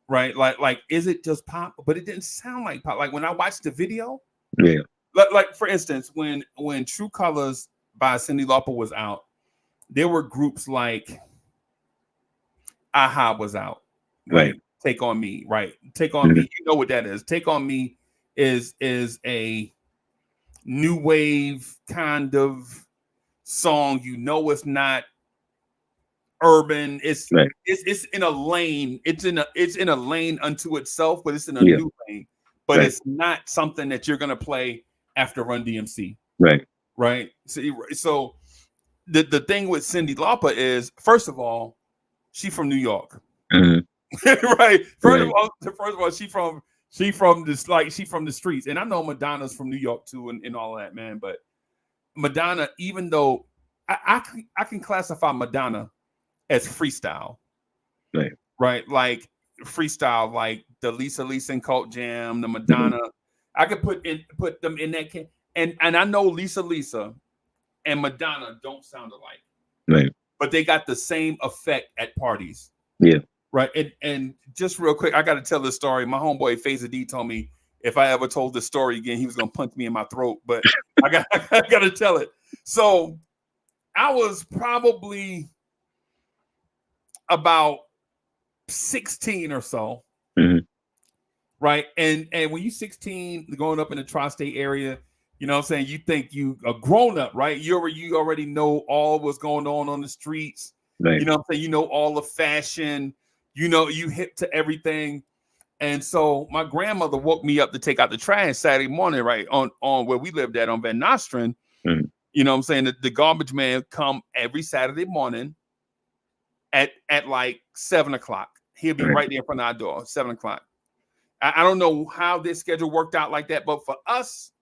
Right, like is it just pop? But it didn't sound like pop. Like when I watched the video, like for instance, when True Colors by Cyndi Lauper was out, there were groups like Aha was out. Right. Take on Me, right? Take on Me. You know what that is. Take on Me is a new wave kind of song. You know, it's not urban. It's in a lane. It's in a lane unto itself, but it's in a new lane. but Right. it's not something that you're gonna play after Run DMC. Right. Right. So the thing with Cyndi Lauper is, first of all, she from New York. Mhm. Right. First Right. of all, she from this, like, she from the streets. And I know Madonna's from New York too, and all that, man. But Madonna, even though I can classify Madonna as freestyle. Right. Right. Like freestyle, like the Lisa and Cult Jam, the Madonna. I could put them in that and I know Lisa and Madonna don't sound alike. Right. But they got the same effect at parties. Yeah. Right. And just real quick, I got to tell this story. My homeboy Faza D told me if I ever told this story again, he was gonna punch me in my throat. But I got to tell it. So I was probably about 16 or so. Mm-hmm. Right. And when you're 16, going up in the tri-state area, you know what I'm saying, you think you a grown up, right? You already know all what's going on the streets. Right. You know what I'm saying? You know all the fashion, you know, you hip to everything. And so my grandmother woke me up to take out the trash Saturday morning, right? On where we lived at on Van Nostrand. Mm-hmm. You know what I'm saying? The garbage man come every Saturday morning at like 7:00. He'll be right there in front of our door, 7:00. I don't know how this schedule worked out like that, but for us,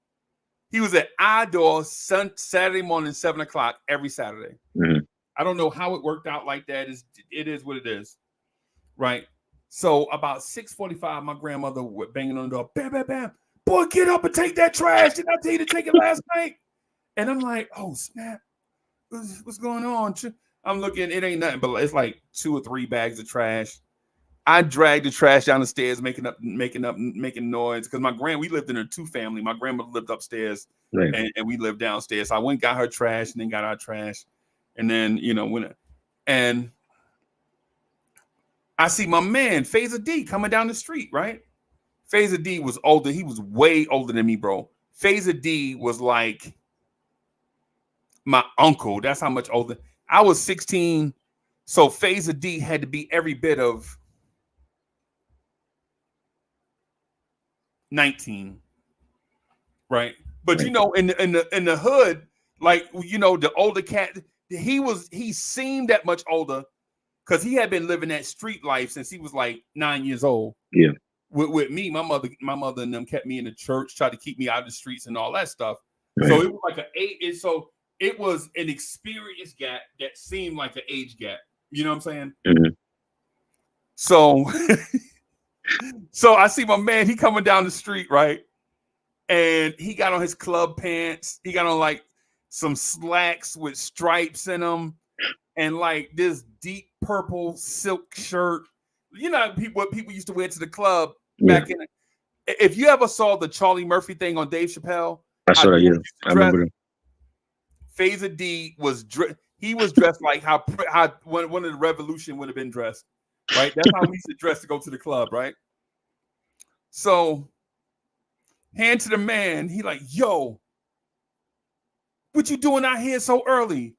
he was at our door Saturday morning, 7:00 every Saturday. Mm-hmm. I don't know how it worked out like that. It is what it is, right? So about 6:45, my grandmother was banging on the door. Bam, bam, bam. Boy, get up and take that trash. Did I tell you to take it last night? And I'm like, oh, snap. What's going on? I'm looking. It ain't nothing, but it's like 2 or 3 bags of trash. I dragged the trash down the stairs, making noise. Because we lived in a 2-family. My grandmother lived upstairs, right. and we lived downstairs. So I went and got her trash, and then got our trash. And then, and I see my man, Faza D, coming down the street, right? Faza D was older. He was way older than me, bro. Faza D was like my uncle. That's how much older. I was 16. So Faza D had to be every bit of 19. Right. But, in the hood, like, the older cat, he seemed that much older because he had been living that street life since he was like 9 years old. Yeah. With me, my mother and them kept me in the church, tried to keep me out of the streets and all that stuff. Right. So it was like it was an experience gap that seemed like an age gap. You know what I'm saying? Mm-hmm. So I see my man, he coming down the street, right? And he got on his club pants. He got on like some slacks with stripes in them and like this deep purple silk shirt. You know what people used to wear to the club back in. If you ever saw the Charlie Murphy thing on Dave Chappelle, I saw that. Yeah, I remember that. Faza D was dressed like how one of the Revolution would have been dressed, right? That's how we used to dress to go to the club, right? So, hand to the man. He like, yo, what you doing out here so early?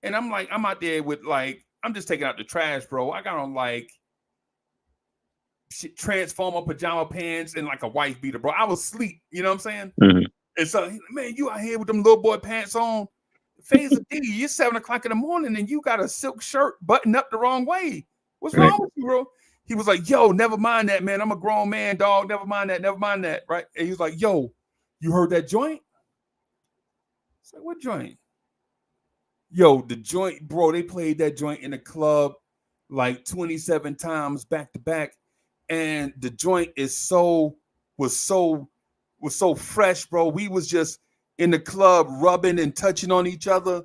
And I'm like, I'm out there with like, I'm just taking out the trash, bro. I got on like Transformer pajama pants and like a wife beater, bro. I was asleep, you know what I'm saying? Mm-hmm. And so, man, you out here with them little boy pants on. Faza D, you're 7:00 in the morning and you got a silk shirt buttoned up the wrong way. What's wrong with you, bro? He was like, yo, never mind that, man. I'm a grown man, dog. Never mind that, right? And he was like, yo, you heard that joint? It's like, what joint? Yo, the joint, bro, they played that joint in the club like 27 times back to back. And the joint was so fresh, bro. We was just in the club rubbing and touching on each other.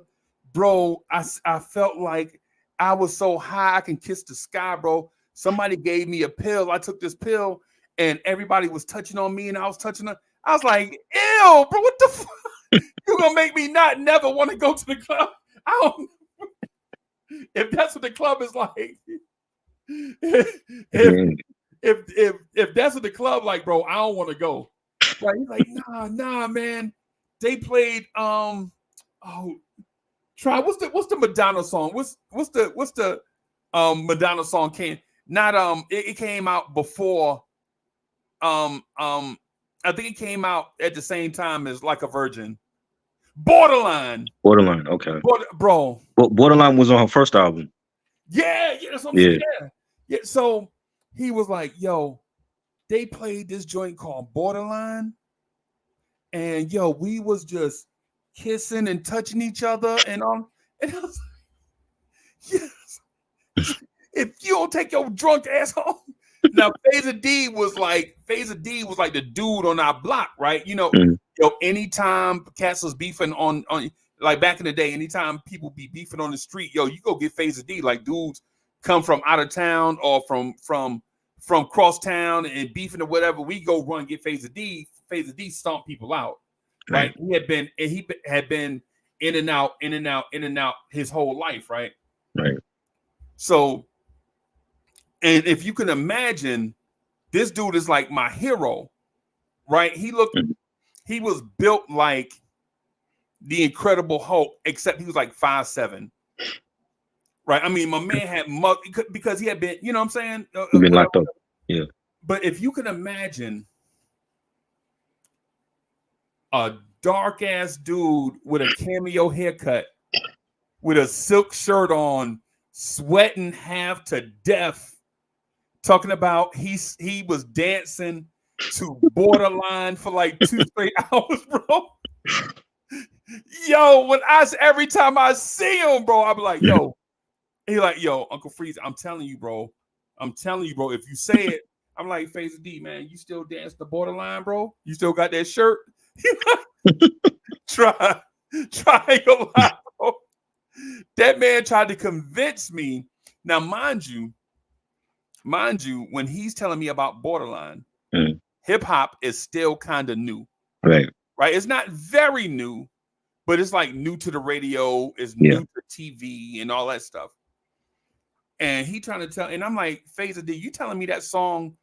Bro, I felt like I was so high I can kiss the sky, bro. Somebody gave me a pill. I took this pill and everybody was touching on me and I was touching them. I was like, ew, bro, what the fuck? You're gonna make me never want to go to the club. I don't if that's what the club is like. If that's what the club like, bro, I don't want to go. Right? He's like, nah, man. They played try what's the Madonna song? What's the Madonna song came? Not it came out before I think it came out at the same time as Like a Virgin. Borderline. Borderline. Okay. Bro. Borderline was on her first album. Yeah, that's what I'm saying. Yeah. So he was like, yo, they played this joint called Borderline. And yo, we was just kissing and touching each other and and I was like, yes. If you don't take your drunk ass home. Now Phaser D was like the dude on our block, right? You know, yo, anytime cats was beefing on like back in the day, anytime people be beefing on the street, yo, you go get Phaser D. Like dudes come from out of town or from cross town and beefing or whatever, we go run get Phaser D. Phaser D stomp people out. Right? He had been in and out his whole life, right? Right. So, and if you can imagine, this dude is like my hero, right? He was built like the Incredible Hulk, except he was like 5'7". Right? I mean, my man had because he had been, you know what I'm saying? Been locked up. Yeah. But if you can imagine a dark ass dude with a cameo haircut, with a silk shirt on, sweating half to death, talking about he was dancing to Borderline for like 2-3 hours, bro. Yo, every time I see him, bro, I'll be like, yo, he like, yo, Uncle Freeze, I'm telling you, bro. If you say it, I'm like, Phaser D, man, you still dance the Borderline, bro? You still got that shirt? Try your life, bro. That man tried to convince me. Now, mind you, when he's telling me about Borderline, hip hop is still kind of new. Right. It's not very new, but it's like new to the radio, it's new to TV and all that stuff. And he trying to tell, and I'm like, Phaser D, you telling me that song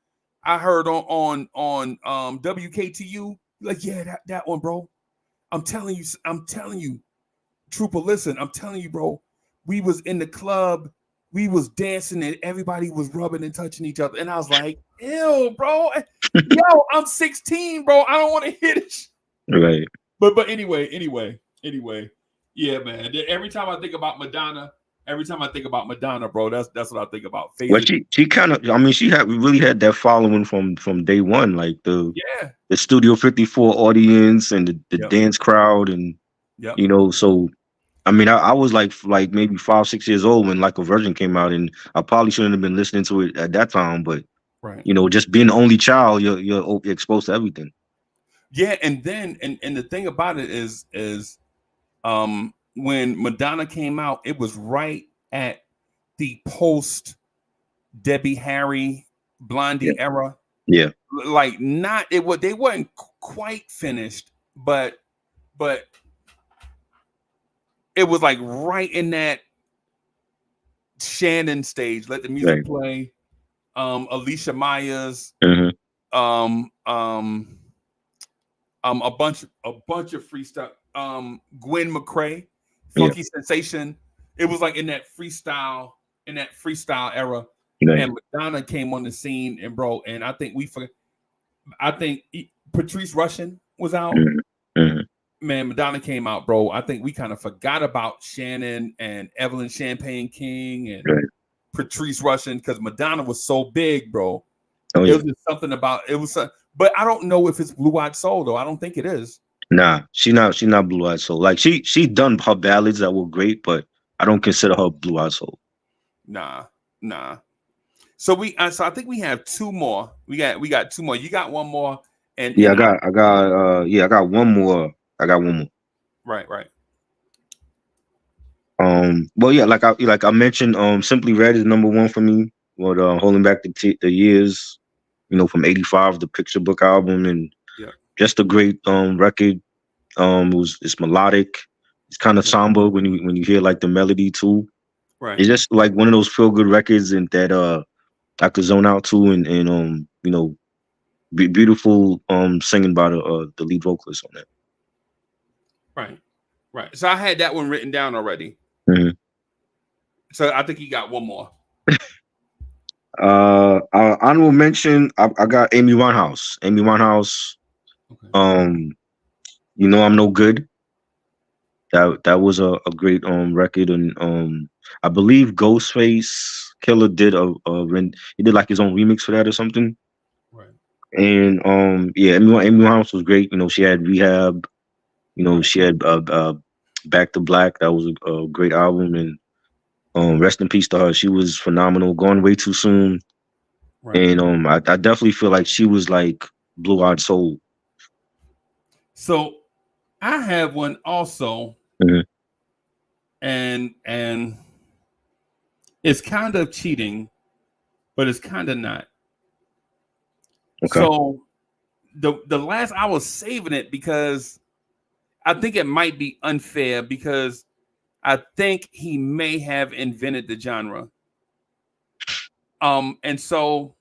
I heard on WKTU? Like, yeah, that one, bro. I'm telling you, Trooper, listen, I'm telling you, bro. We was in the club, we was dancing, and everybody was rubbing and touching each other. And I was like, ew, bro. Yo, I'm 16, bro. I don't want to hear this. Right. But anyway. Yeah, man. Every time I think about Madonna, bro, that's what I think about. Well, she kind of, I mean, we really had that following from day one, like the Studio 54 audience and the dance crowd, and you know, so I mean, I was like maybe 5-6 years old when Like a Virgin came out, and I probably shouldn't have been listening to it at that time, but you know, just being the only child, you're exposed to everything. Yeah, and then and the thing about it is when Madonna came out, it was right at the post Debbie Harry Blondie era. Yeah, like they weren't quite finished, but it was like right in that Shannon stage. Let the music play. Alicia Myers. A bunch of freestyle. Gwen McCrae, Funky Sensation. It was like in that freestyle era. And Madonna came on the scene, and bro, and I think Patrice Rushen was out. Man, Madonna came out, bro. I think we kind of forgot about Shannon and Evelyn Champagne King and Patrice Rushen because Madonna was so big, bro. It was just something about it was, but I don't know if it's Blue Eyed Soul though. I don't think it is. Nah, she not Blue Eyed Soul. Like she done her ballads that were great, but I don't consider her Blue Eyed Soul. Nah. So I think we have two more. We got two more. You got one more, and I got one more. I got one more. Right. Well, yeah, like I mentioned, Simply Red is number one for me. With holding back the years, you know, from '85, the Picture Book album, and just a great record. It's melodic. It's kind of somber when you hear like the melody too. Right. It's just like one of those feel good records and that I could zone out to, and you know, beautiful singing by the lead vocalist on that. Right. So I had that one written down already. So I think you got one more. Honorable mention. I got Amy Winehouse. Amy Winehouse. Okay. You know I'm no good. That was a great record, and I believe Ghostface Killer did he did like his own remix for that or something. Right. And yeah, Amy Winehouse was great. You know, she had Rehab. You know, Right. she had Back to Black. That was a great album, and rest in peace to her. She was phenomenal. Gone way too soon. Right. And I definitely feel like she was like Blue Eyed Soul. So I have one also, Mhm. and it's kind of cheating, but it's kind of not. Okay. So the last I was saving it because I think it might be unfair because I think he may have invented the genre. And so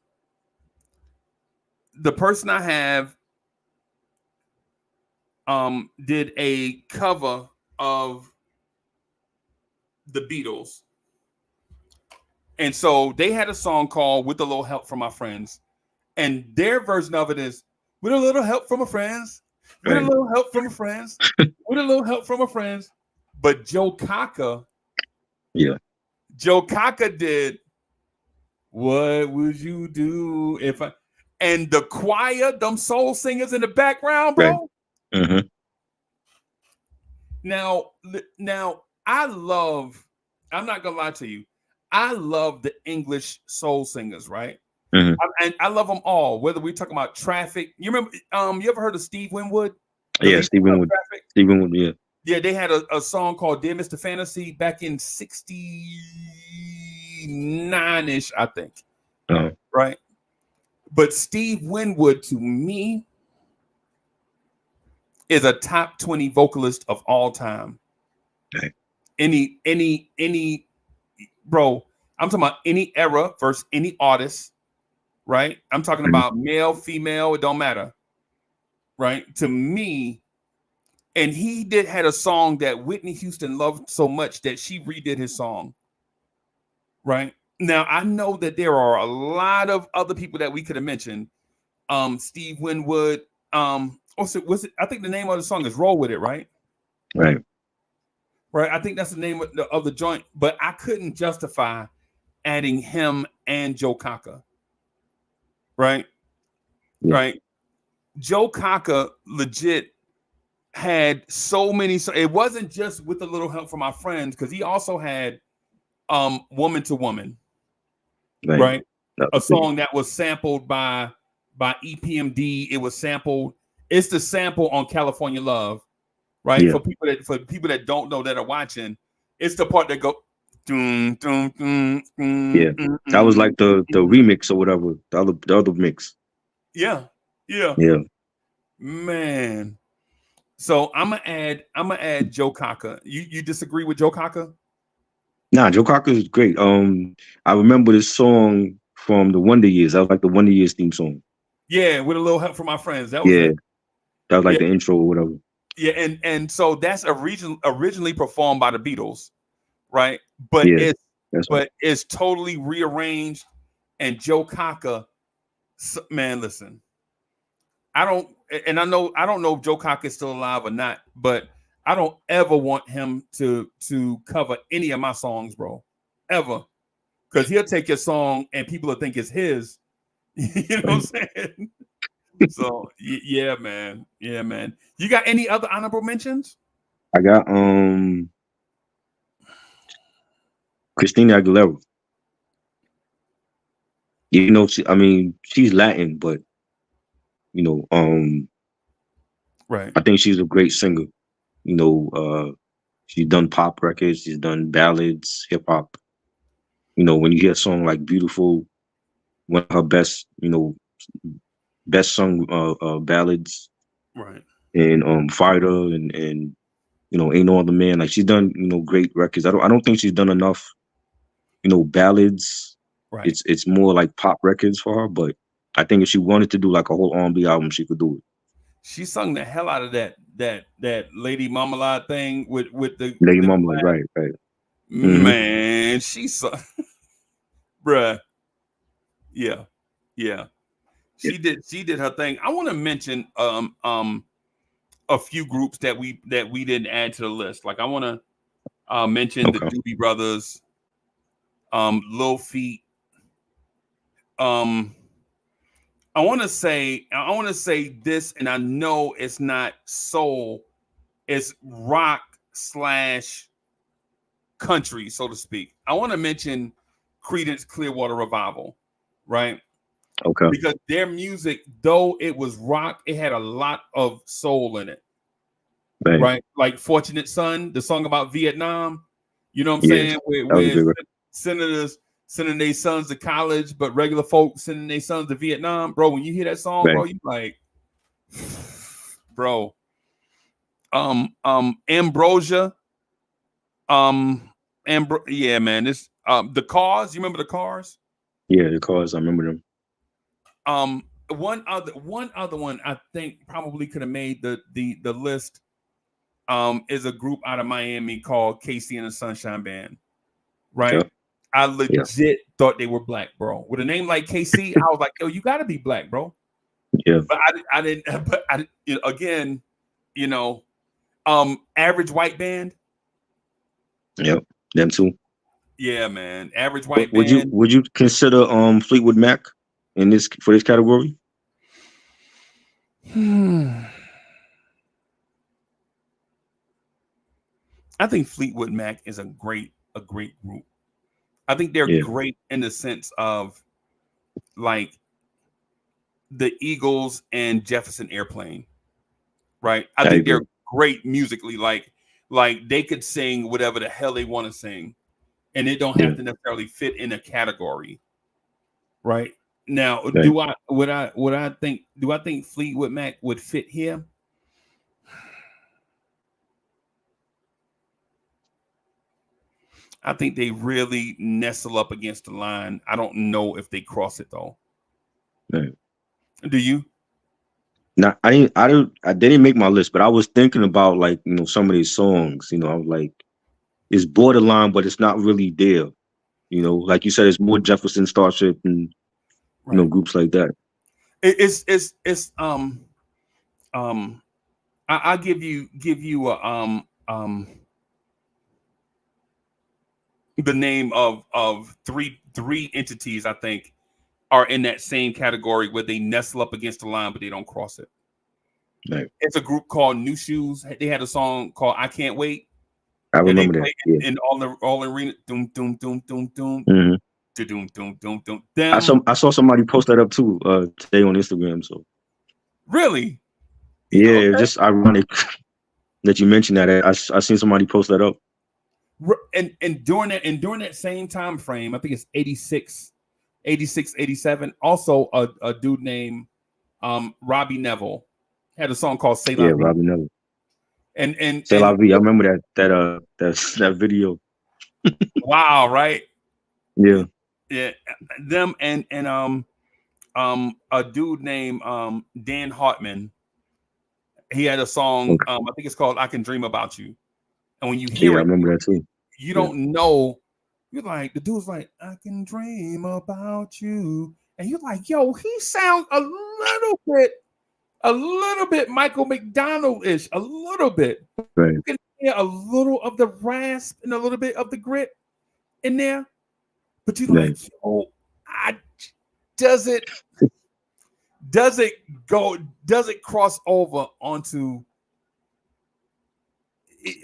the person I have did a cover of the Beatles. And so they had a song called With a Little Help from My Friends. And their version of it is with a little help from my friends, with a Right. little help from my friends, with a little help from my friends. But Joe Cocker Yeah. did What Would You Do If I, and the choir, them soul singers in the background, Right. bro. Mm-hmm. Now I'm not gonna lie to you, I love the English soul singers, right? Mm-hmm. And I love them all. Whether we're talking about Traffic, you remember? You ever heard of Steve Winwood, the Yeah, lead singer Stephen of Wood. Traffic? Stephen Wood. Yeah. Yeah, they had a song called "Dear Mr. Fantasy" back in '69ish, I think. Uh, Right, but Steve Winwood to me is a top 20 vocalist of all time. right. Any bro, I'm talking about any era versus any artist, right? I'm talking Mhm. about male, female, it don't matter, right? To me, and he had a song that Whitney Houston loved so much that she redid his song, right? Now I know that there are a lot of other people that we could have mentioned. Steve Winwood, was it? I think the name of the song is "Roll with It," right? Right. Right. I think that's the name of the joint, but I couldn't justify adding him and Joe Cocker. Right. Yeah. Right. Joe Cocker legit had so many. So it wasn't just With a Little Help from My Friends, because he also had Woman to Woman, Right. right? That A was big. song that was sampled by EPMD. It was sampled. It's the sample on California Love, right? Yeah. For people that don't know that are watching, it's the part that go dun, dun, dun, Yeah. That was like the remix or whatever. The other mix. yeah, yeah, Yeah. man. So I'm gonna add Joe Cocker. You disagree with Joe Cocker? Nah, Joe Cocker is great. I remember this song from the Wonder Years. That was like the Wonder Years theme song. Yeah, with a little help from my friends. That was Yeah. it. That was like Yeah, the intro or whatever. yeah, and so that's originally performed by the Beatles, right? But Yeah. That's right. it's totally rearranged. And Joe Cocker, man, listen, I don't know if Joe Cocker is still alive or not, but I don't ever want him to cover any of my songs, bro, ever, because he'll take your song and people will think it's his. You know what I'm saying? So yeah, man, yeah, man. You got any other honorable mentions? I got Christina Aguilera. You know, she's Latin, but you know, Right, I think she's a great singer. You know, she's done pop records, she's done ballads, hip hop. You know, when you hear a song like "Beautiful," one of her best, best sung ballads, right, and "Fighter" and "Ain't No Other Man." Like she's done, great records. I don't think she's done enough, ballads. right. It's more like pop records for her, but I think if she wanted to do like a whole R&B album, she could do it. She sung the hell out of that Lady Marmalade thing with Lady the Mama, like, right, right. Hmm. man. She sung, bruh. Yeah, yeah. Yeah. She did her thing. I want to mention a few groups that we didn't add to the list. Like I want to mention the Okay. Doobie Brothers, Lil Feat. Um, I want to say this, and I know it's not soul, it's rock slash country, so to speak. I want to mention Creedence Clearwater Revival, right? Okay. Because their music, though it was rock, it had a lot of soul in it, Right. right? Like Fortunate Son, the song about Vietnam, you know what I'm Yeah. saying? That was a Where good. senators sending their sons to college, but regular folks sending their sons to Vietnam. Bro, when you hear that song, Right. bro, you like, bro. Ambrosia, yeah, man. This the Cars. You remember the Cars? Yeah, the cars. I remember them. One other one I think probably could have made the list. Is a group out of Miami called Casey and the Sunshine Band. Yeah. Right? I Yeah. legit thought they were black, bro. With a name like KC, I was like, yo, you got to be black, bro. Yeah. But I didn't. But again, you know, Average White Band. Yep. Them too. Yeah, man. Average White Would you Band. consider Fleetwood Mac in this for this category? I think Fleetwood Mac is a great group. I think they're Yeah. great in the sense of like the Eagles and Jefferson Airplane, right? I I think agree. they're great musically. Like they could sing whatever the hell they want to sing, and it don't Yeah. have to necessarily fit in a category, right? Now, Right. do I think Fleetwood Mac would fit here? I think they really nestle up against the line. I don't know if they cross it though. Right. Do you? Now I didn't make my list, but I was thinking about like, some of these songs, I was like, it's borderline, but it's not really there. Like you said, it's more Jefferson Starship and Right. groups like that. It's I'll give you a the name of three entities I think are in that same category where they nestle up against the line but they don't cross it. Right. It's a group called New Shoes. They had a song called I Can't Wait. I And they remember that. play Yeah. in all arena. Doom doom doom doom doom Hmm. doom doom doom doom. I saw somebody post that up too today on Instagram. So Really? yeah, Okay. it's just ironic that you mentioned that. I seen somebody post that up. And during that same time frame, I think it's 86, 87. Also, a dude named Robbie Neville had a song called "Say La Yeah, Vie." Robbie Neville. C'est la And vie. I remember that video. wow, right? Yeah. Yeah, them and a dude named Dan Hartman. He had a song. Okay. I think it's called "I Can Dream About You." And when you Yeah, hear I it, remember that too. you Yeah. don't know. You're like, the dude's like, I can dream about you. And you're like, yo, he sounds a little bit Michael McDonald-ish, a little bit. Right. You can hear a little of the rasp and a little bit of the grit in there. But you're Right. like, yo, does it cross over onto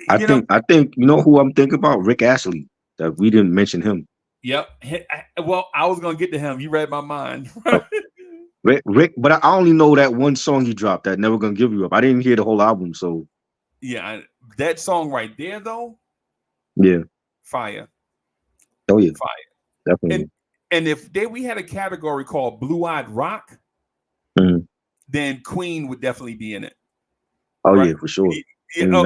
I think you know who I'm thinking about? Rick Astley. That we didn't mention him. Yep. Well, I was gonna get to him. You read my mind. Rick, but I only know that one song he dropped, that Never Gonna Give You Up. I didn't hear the whole album, so Yeah, that song right there, though, yeah. fire. Oh yeah, Fire. definitely. And if we had a category called Blue Eyed Rock, then Queen would definitely be in it. Oh right? yeah, for sure. Yeah,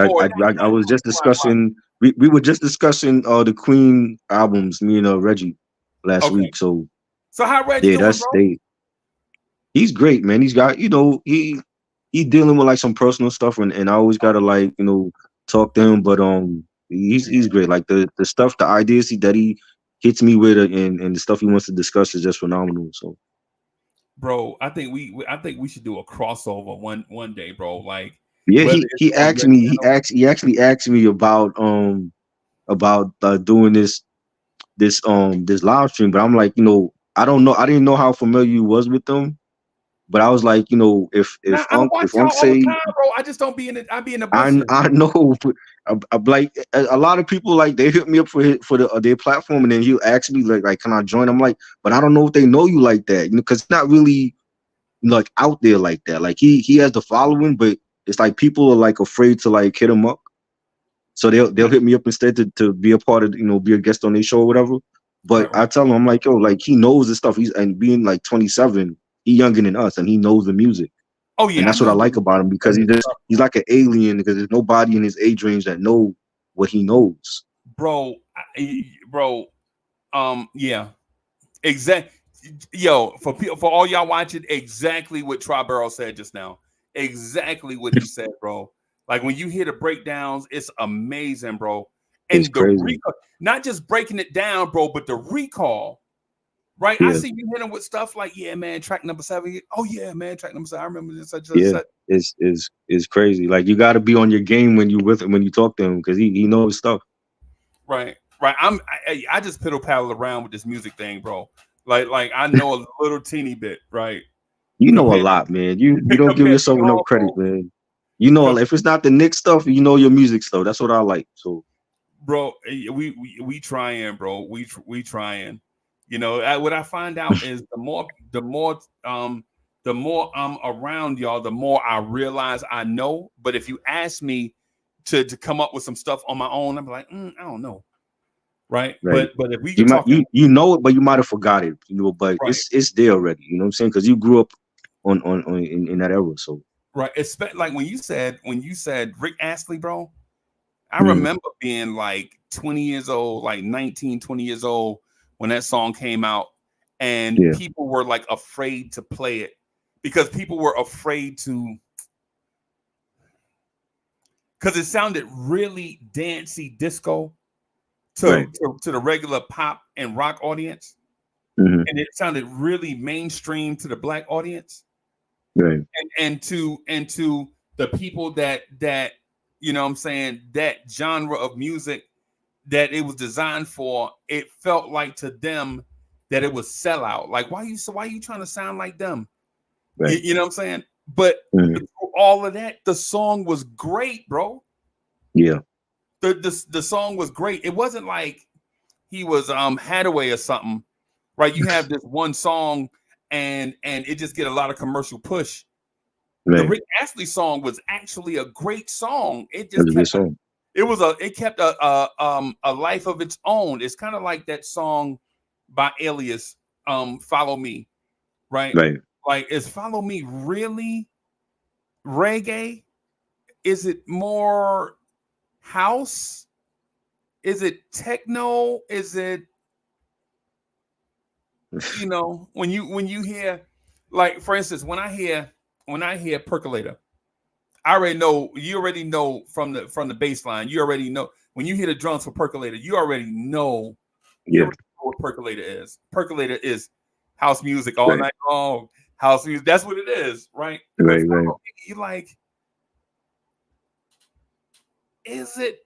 I was just discussing. We were just discussing the Queen albums, me and Reggie last week. So how Reggie doing, bro? He's great, man. He's got he dealing with like some personal stuff, and I always gotta like talk to him. But he's great. Like the stuff, the ideas that he hits me with it, and the stuff he wants to discuss is just phenomenal. So, bro, I think we should do a crossover one day, bro. Like yeah, whether it's he on asked your me, channel, he actually asked me about doing this live stream, but I'm like, I don't know, I didn't know how familiar you was with them, but I was like, nah, I watch if y'all Unc all the say, time, bro. I just don't be in it. I be in the bushes. I know, but I'm like a lot of people, like, they hit me up for their platform, and then he'll ask me like can I join? I'm like, but I don't know if they know you like that, because it's not really like out there like that. Like he has the following, but it's like people are like afraid to like hit him up, so they'll hit me up instead to be a part of, be a guest on their show or whatever. But Right, I right. tell him, I'm like, yo, like, he knows this stuff. He's, and being like 27, he younger than us, and he knows the music. Oh And yeah, I that's what I know like about him, because his stuff, he's like an alien, because there's nobody in his age range that know what he knows. bro. Bro, yeah, exact. Yo, for all y'all watching, exactly what Tribero said just now. Exactly what he said, bro. Like when you hear the breakdowns, it's amazing, bro. It's And the crazy. recall, not just breaking it down, bro, but the recall. Right, I Yeah, see you hitting with stuff like, yeah, man, track number 7. Oh yeah, man, track number 7. I remember this such and yeah. such. It's crazy. Like, you got to be on your game when you with him, when you talk to him, because he knows stuff. Right, right. I just piddle paddle around with this music thing, bro. Like I know a little teeny bit, right? You know a Compared lot, man. You don't give compared to yourself enough y'all, credit, bro. man. You know, if it's not the Nick stuff, you know your music stuff. That's what I like. So, Bro, we trying, bro. We trying. You know, what I find out is the more I'm around y'all, the more I realize I know. But if you ask me to come up with some stuff on my own, I'm like, I don't know, right? right. But if we You could might talk, you know it, but you might have forgot it, but right, it's there already. You know what I'm saying? Because you grew up on in that era. So, right. It's like when you said Rick Astley, bro. I mhm. remember being like 20 years old, like 19, 20 years old when that song came out, and Yeah, people were like afraid to play it because people were afraid to, because it sounded really dancey disco right. to the regular pop and rock audience, Hmm. and it sounded really mainstream to the black audience, Right, and to the people that you know what I'm saying, that genre of music that it was designed for. It felt like to them that it was sellout. Like, why you trying to sound like them? right. You know what I'm saying? But Hmm. through all of that, the song was great, bro. Yeah, The song was great. It wasn't like he was Hadaway or something, right? You have this one song and it just get a lot of commercial push. The right. Rick Astley song was actually a great song. It That's just a good kept song. it kept a life of its own. It's kind of like that song by Alias, Follow Me, right? Right. Like, is Follow Me really reggae? Is it more house? Is it techno? Is it, when you hear, like, for instance, when I hear Percolator, you already know from the bass line. You already know when you hear the drums for Percolator, you Yeah. already know what Percolator is. Percolator is house music all Right. night long. House music, that's what it is, right? But Right. Right. you like, is it,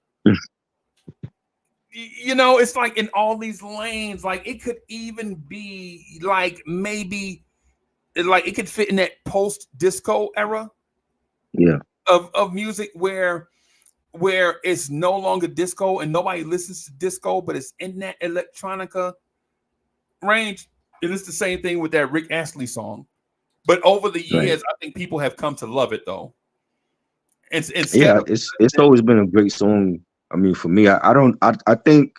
it's like in all these lanes, like it could even be like maybe like it could fit in that post disco era Yeah. of music where it's no longer disco and nobody listens to disco, but it's in that electronica range. And it's the same thing with that Rick Astley song. But over the Right. years, I think people have come to love it though. Instead Yeah. of It's always been a great song. I mean, for me, I don't. I think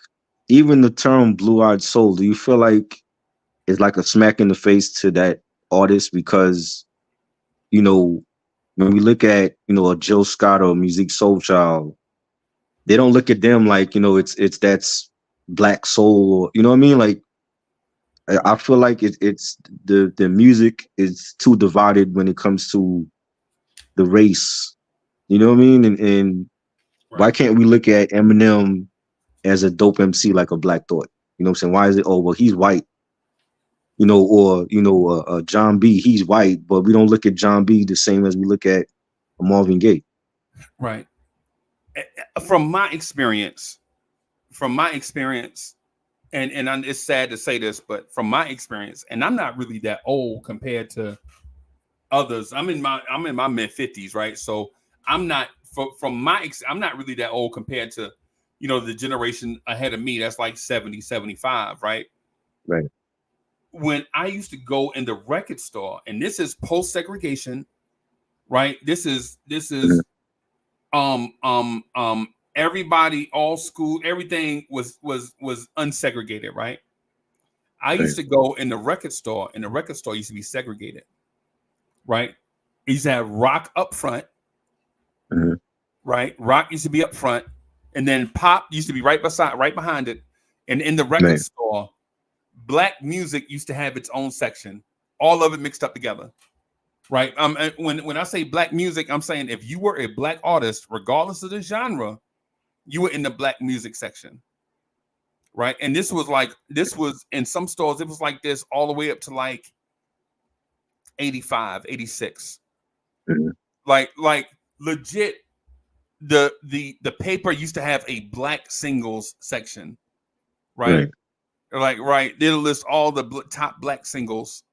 even the term "blue eyed soul." Do you feel like it's like a smack in the face to that artist? Because, you know when we look at, a Jill Scott or Musique Soulchild, they don't look at them like, it's that's black soul, or, you know what I mean? Like, I feel like it's the music is too divided when it comes to the race. You know what I mean? And why right, can't we look at Eminem as a dope MC like a Black Thought? You know what I'm saying? Why is it? Oh, well, he's white. Or John B. He's white, but we don't look at John B. the same as we look at Marvin Gaye. Right. From my experience, and it's sad to say this, but from my experience, and I'm not really that old compared to others. I'm in my mid 50s, right? So I'm not I'm not really that old compared to the generation ahead of me. That's like 70, 75, right? Right. When I used to go in the record store, and this is post segregation, right? This is everybody, all school, everything was unsegregated, right? I used to go in the record store, and the record store used to be segregated, right? It used to have rock up front, right? Rock used to be up front, and then pop used to be right behind it. And in the record store, black music used to have its own section, all of it mixed up together, right? When I say black music, I'm saying if you were a black artist, regardless of the genre, you were in the black music section, right? And this was in some stores, it was like this all the way up to like 85, 86. Like legit, the paper used to have a black singles section, right? Right. They'll list all the top black singles,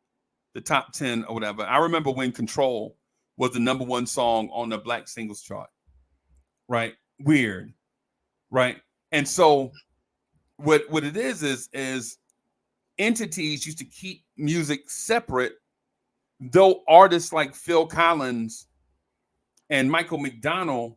the top 10 or whatever. I remember when Control was the number one song on the black singles chart, right? Weird, right? And so what it is entities used to keep music separate, though artists like Phil Collins and Michael McDonald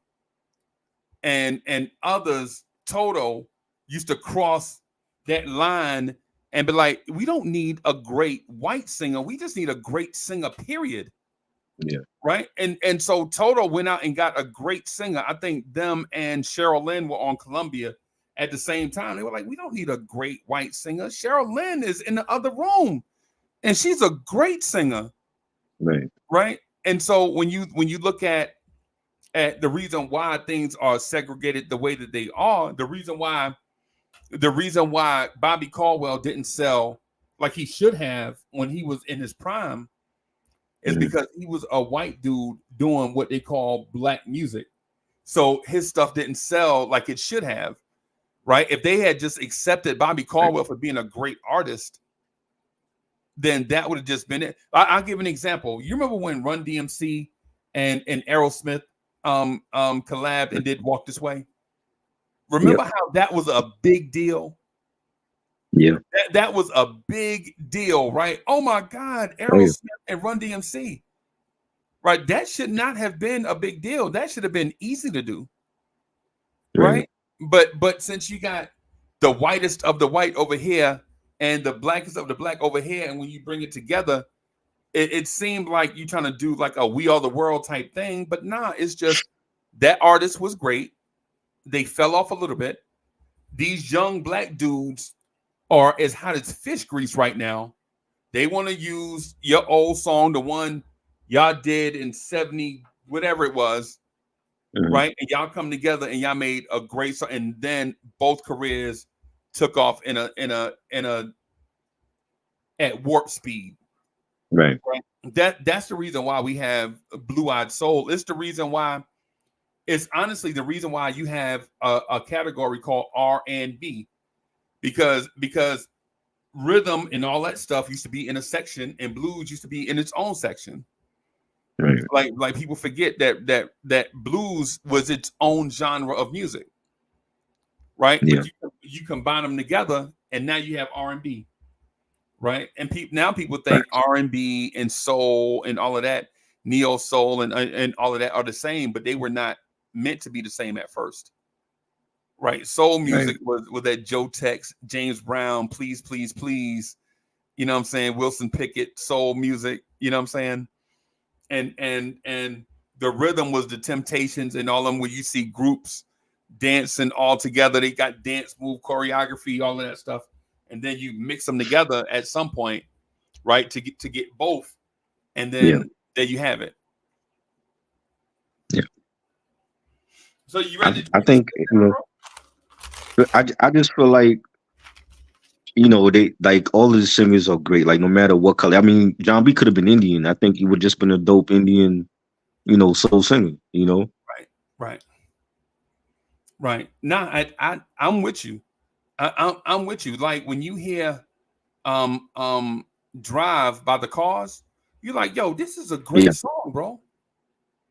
and others, Toto, used to cross that line and be like, we don't need a great white singer. We just need a great singer, period. Yeah. Right. And so Toto went out and got a great singer. I think them and Cheryl Lynn were on Columbia at the same time. They were like, we don't need a great white singer. Cheryl Lynn is in the other room and she's a great singer. Right. Right. And so when you look at the reason why things are segregated the way that they are, the reason why Bobby Caldwell didn't sell like he should have when he was in his prime is because he was a white dude doing what they call black music. So his stuff didn't sell like it should have, right? If they had just accepted Bobby Caldwell for being a great artist, then that would have just been it. I'll give an example. You remember when Run DMC and Aerosmith collabed and did Walk This Way? Remember how that was a big deal? Yeah. That was a big deal, right? Oh my God, Aerosmith and Run DMC. Right? That should not have been a big deal. That should have been easy to do. Right? But since you got the whitest of the white over here and the blackest of the black over here, and when you bring it together, it seemed like you're trying to do like a We Are the World type thing. But nah, it's just that artist was great. They fell off a little bit. These young black dudes are as hot as fish grease right now. They want to use your old song, the one y'all did in 70, whatever it was, right? And y'all come together and y'all made a great song. And then both careers took off at warp speed. Right. That's the reason why we have Blue Eyed Soul. It's honestly the reason why you have a category called R&B, because rhythm and all that stuff used to be in a section, and blues used to be in its own section. Right. Like people forget that blues was its own genre of music, right? Yeah. But you combine them together, and now you have R&B, right? And people think R&B and soul and all of that, neo soul and all of that are the same, but they were not meant to be the same at first, right? Soul music was that Joe Tex, James Brown, Please Please Please, you know what I'm saying, Wilson Pickett, soul music, you know what I'm saying, and the rhythm was the Temptations and all of them, where you see groups dancing all together. They got dance move choreography, all of that stuff, and then you mix them together at some point, right, to get both, and then there you have it. So you ready? I think I just feel like you know, they like all of the singers are great. Like no matter what color. I mean, John B could have been Indian. I think he would just been a dope Indian, you know, soul singer. You know. Right, right, right. Nah, I'm with you. I'm with you. Like when you hear um um Drive by the Cars, you're like, yo, this is a Yeah. great song, bro.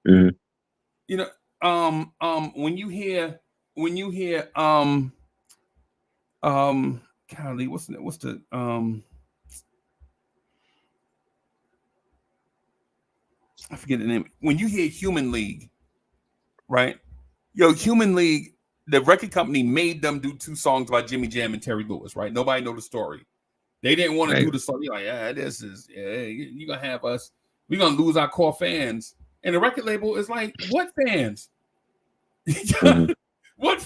Hmm. You know, when you hear golly, what's the I forget the name. When you hear Human League, right? Yo, Human League, the record company made them do two songs by Jimmy Jam and Terry Lewis, right? Nobody know the story. They didn't want to Right. do the song. You're like, yeah, this is you're gonna have us, we're gonna lose our core fans. And the record label is like, what fans? Hmm. What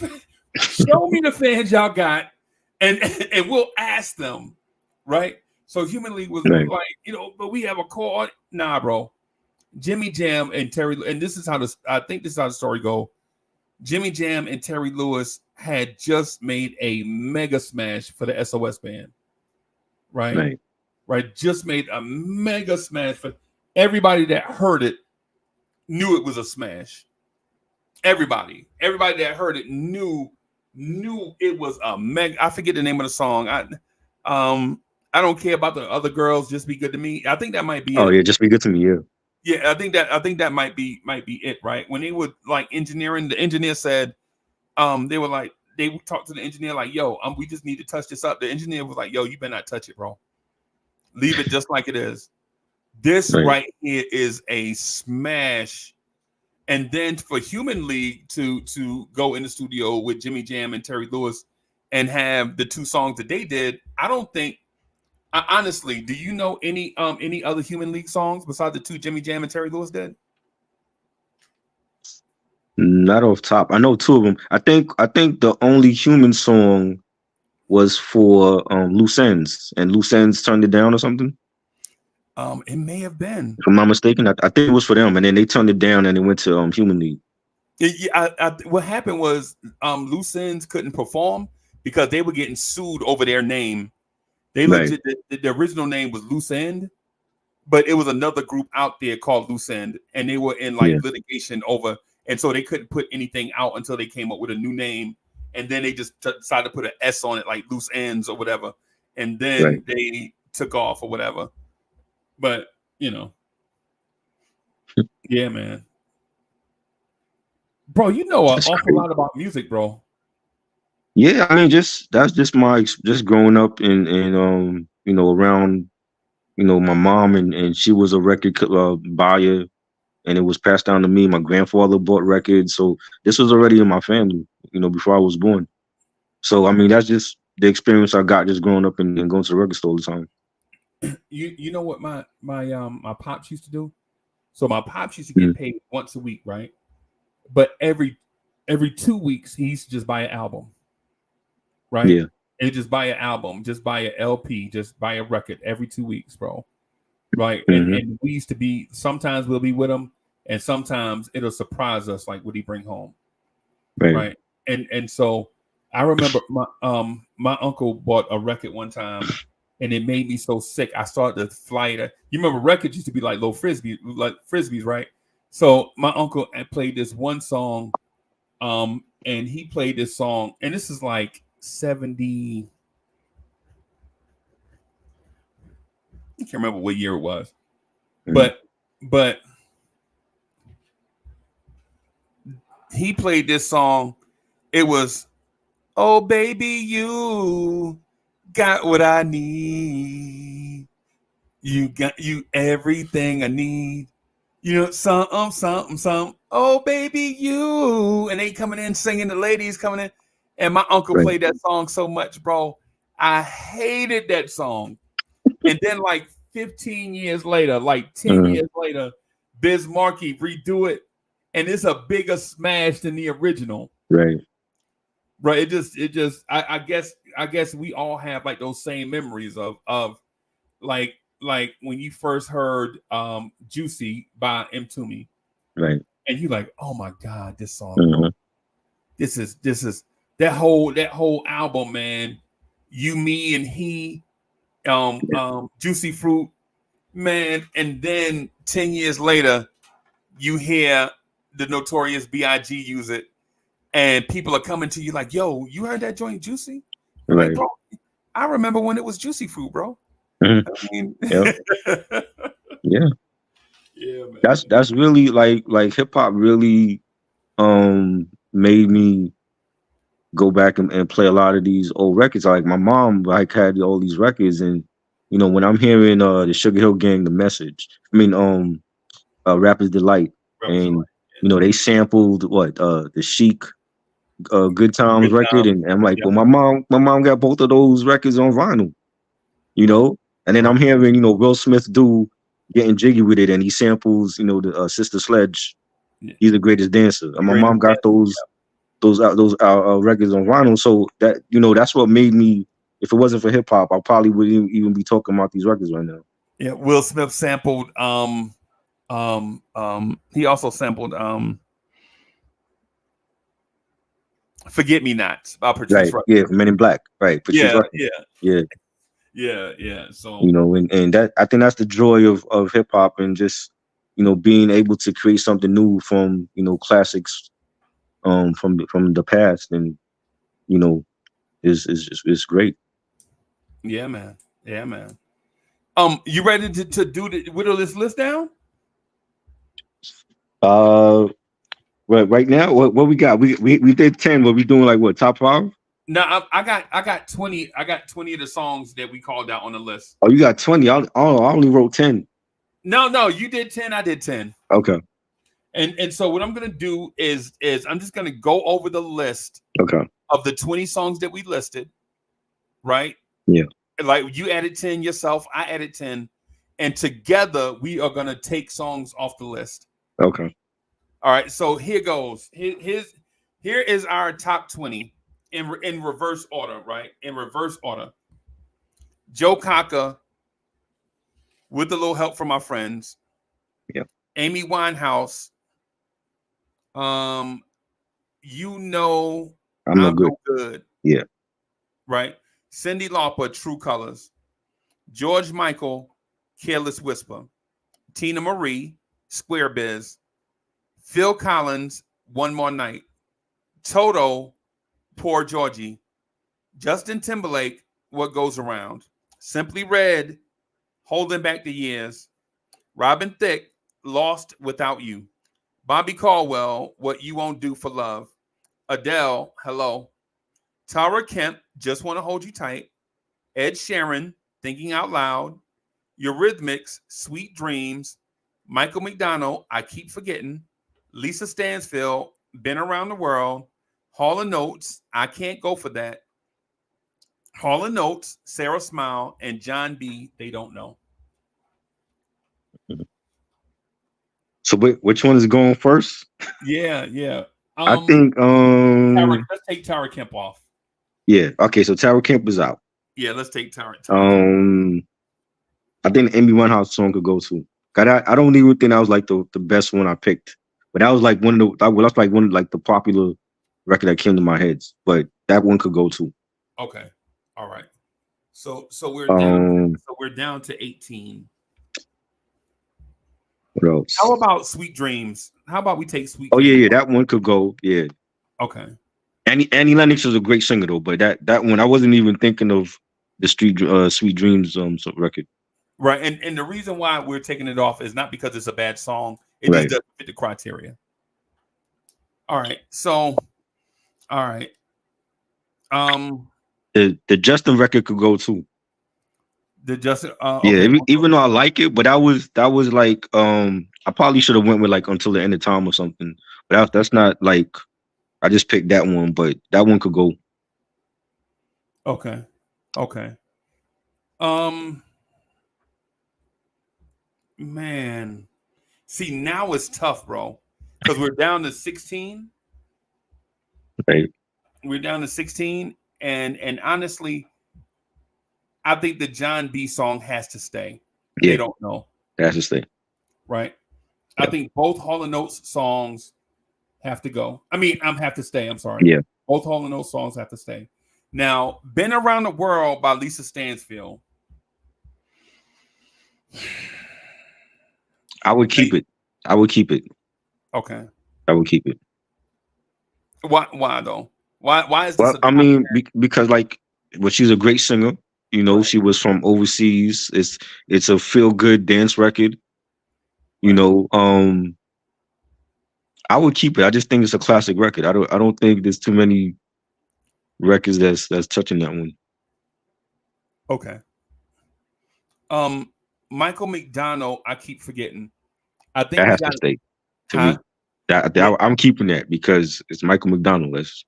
show me the fans y'all got, and and we'll ask them, right? So Human League was Right. like, but we have a core. Nah, bro. Jimmy Jam and Terry, and this is how I think this is how the story go. Jimmy Jam and Terry Lewis had just made a mega smash for the SOS band, right? Right. Right, just made a mega smash for everybody that heard it knew it was a smash. Everybody that heard it knew it was a mega. I forget the name of the song. I don't care about the other girls. Just be good to me. I think that might be Oh it. yeah, just be good to me. Yeah. Yeah, I think that might be it, right? When they were like engineering, the engineer said, they were like, they would talk to the engineer like, yo, we just need to touch this up. The engineer was like, yo, you better not touch it, bro. Leave it just like it is. This Right. right here is a smash. And then for Human League to go in the studio with Jimmy Jam and Terry Lewis and have the two songs that they did, I don't think. Honestly, do you know any other Human League songs besides the two Jimmy Jam and Terry Lewis did? Not off top. I know two of them. I think the only human song was for Loose Ends, and Loose Ends turned it down or something. It may have been. If I'm not mistaken, I think it was for them, and then they turned it down and it went to Human League. What happened was Loose Ends couldn't perform because they were getting sued over their name. They Right. legit the original name was Loose End, but it was another group out there called Loose End, and they were in like Yeah. litigation over, and so they couldn't put anything out until they came up with a new name, and then they just decided to put an S on it, like Loose Ends or whatever, and then Right. they took off or whatever. But yeah, man, bro, you know an That's awful crazy. lot about music, bro. Yeah, I mean, that's just my just growing up in you know, around, you know, my mom, and she was a record buyer, and it was passed down to me. My grandfather bought records, so this was already in my family, you know, before I was born. So I mean, that's just the experience I got just growing up and going to the record store all the time. You know what my pops used to do? So my pops used to get Mhm. paid once a week, right? But every 2 weeks he used to just buy an album, right? Yeah. And just buy an album, just buy an LP, just buy a record every 2 weeks, bro. Right. Hmm. And we used to be, sometimes we'll be with him, and sometimes it'll surprise us, like what he bring home. Right. Right. And so I remember my uncle bought a record one time, and it made me so sick. I started to fly it. You remember records used to be like like frisbees, right? So my uncle played this one song, and he played this song, and this is like 70. I can't remember what year it was, Hmm. but he played this song. It was, oh baby, you got what I need. You got you everything I need. Something, something, something. Oh baby, you, and they coming in singing. The ladies coming in, and my uncle Right. played that song so much, bro. I hated that song. And then like 15 years later, like 10 Uh, years later, Biz Markie redo it, and it's a bigger smash than the original. right. Right. I guess we all have like those same memories of like when you first heard Juicy by M Toomey, Right. and you like, oh my God, this song, bro. Hmm. This is that whole album, man. You, Me, and He, Juicy Fruit, man. And then 10 years later, you hear the Notorious B.I.G. use it, and people are coming to you like, "Yo, you heard that joint Juicy?" I'm like, Right. bro, I remember when it was Juicy Fruit, bro. Mhm. I mean, Yep. Yeah. yeah, man. That's really like hip hop really made me go back and play a lot of these old records. Like my mom like had all these records, and you know when I'm hearing the Sugar Hill Gang, The Message, Rapper's Delight, Rebels and Delight, you know they sampled the Chic Good Times Good record, time. and I'm like, Yeah, well, my mom got both of those records on vinyl, you right, know, and then right. I'm hearing Will Smith do Getting Jiggy with It, and he samples the Sister Sledge. Yeah. He's the greatest dancer, and my Greatest mom got dance. those records on vinyl. So that that's what made me. If it wasn't for hip hop, I probably wouldn't even be talking about these records right now. Yeah, Will Smith sampled. He also sampled "Forget Me Not" by Patrice Right? Rushen. Yeah, Men in Black. Right? Patrice Yeah, Rushen. yeah, Yeah, yeah. So and that I think that's the joy of hip hop, and just being able to create something new from classics from the past, and you know is great. yeah, man. Yeah, man. You ready to do the whittle this list down? Uh, right now, what we got? We did 10. What we doing? Like what? Top 5? No, I got 20. I got 20 of the songs that we called out on the list. Oh, you got 20. I only wrote 10. No, you did 10. I did 10. Okay. And so what I'm gonna do is I'm just gonna go over the list Okay. of the 20 songs that we listed, right? Yeah. Like you added 10 yourself, I added 10, and together we are gonna take songs off the list. Okay. All right, so here goes. Here is our top 20 in reverse order, right? In reverse order. Joe Cocker, with a little help from our friends. Yeah. Amy Winehouse. I'm I'm no No good. Good. Yeah. Right. Cyndi Lauper, True Colors. George Michael, Careless Whisper. Tina Marie, Square Biz. Phil Collins, One More Night. Toto, Poor Georgie. Justin Timberlake, What Goes Around. Simply Red, Holding Back the Years. Robin Thicke, Lost Without You. Bobby Caldwell, What You Won't Do for Love. Adele, Hello. Tara Kemp, Just Want to Hold You Tight. Ed Sheeran, Thinking Out Loud. Eurythmics, Sweet Dreams. Michael McDonald, I Keep Forgetting. Lisa Stansfield, Been Around the World. Hall & Oates, I Can't Go For That. Hall & Oates, Sarah Smile, and John B, They Don't Know. So which one is going first? Yeah. I think let's take Tara Kemp off. yeah. Okay, so Tara Kemp is out. Yeah, let's take Tara Kemp. I think the Amy Winehouse song could go too. I don't even think that was like the best one I picked, but that was like that's like one of like the popular record that came to my head. But that one could go too. Okay, all right. So we're down to 18. What else? How about Sweet Dreams? How about we take Sweet? Oh Dreams? yeah, that one could go. Yeah. Okay. Annie Lennox was a great singer though, but that one I wasn't even thinking of the Sweet Dreams record. Right, and the reason why we're taking it off is not because it's a bad song. It Right. just doesn't fit the criteria. All right. So, all right. The Justin record could go too. The Justin. Yeah, Okay. even though I like it, but that was like I probably should have went with like Until the End of Time or something. But that's not like I just picked that one, but that one could go. Okay. Man, see now it's tough, bro, because we're down to 16. Right. We're down to 16, and honestly, I think the John B song has to stay. Yeah. They Don't Know. That's the thing. Right. Yeah. I think both Hall & Oates songs have to go. I mean, have to stay. I'm sorry. Yeah. Both Hall & Oates songs have to stay. Now, Been Around the World by Lisa Stansfield. I would keep it. I would keep it. Okay. I would keep it. Why though? Why is this Well, a I top mean, 10? because like, well, she's a great singer. You know, Right, she was from overseas. It's a feel good dance record. You right. know, I would keep it. I just think it's a classic record. I don't think there's too many records that's touching that one. Okay. Michael McDonald, I keep forgetting. I think That we has to got stay to huh? me. That, Yeah. I'm keeping that because it's Michael McDonald. That's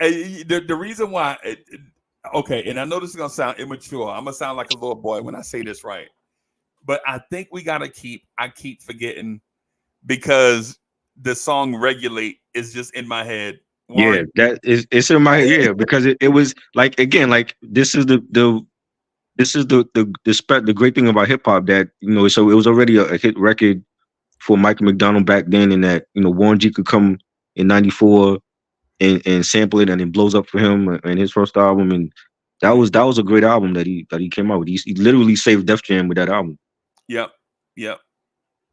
The reason why okay, and I know this is gonna sound immature. I'm gonna sound like a little boy when I say this right. But I think we gotta I keep forgetting because the song Regulate is just in my head. yeah. Warren. That is it's in my head. Yeah, because it was like again like this is the great thing about hip hop that so it was already a hit record for Michael McDonald back then, and that Warren G could come in '94 and sample it, and it blows up for him and his first album, and Right. that was a great album that he came out with. He literally saved Def Jam with that album. Yep. Yep.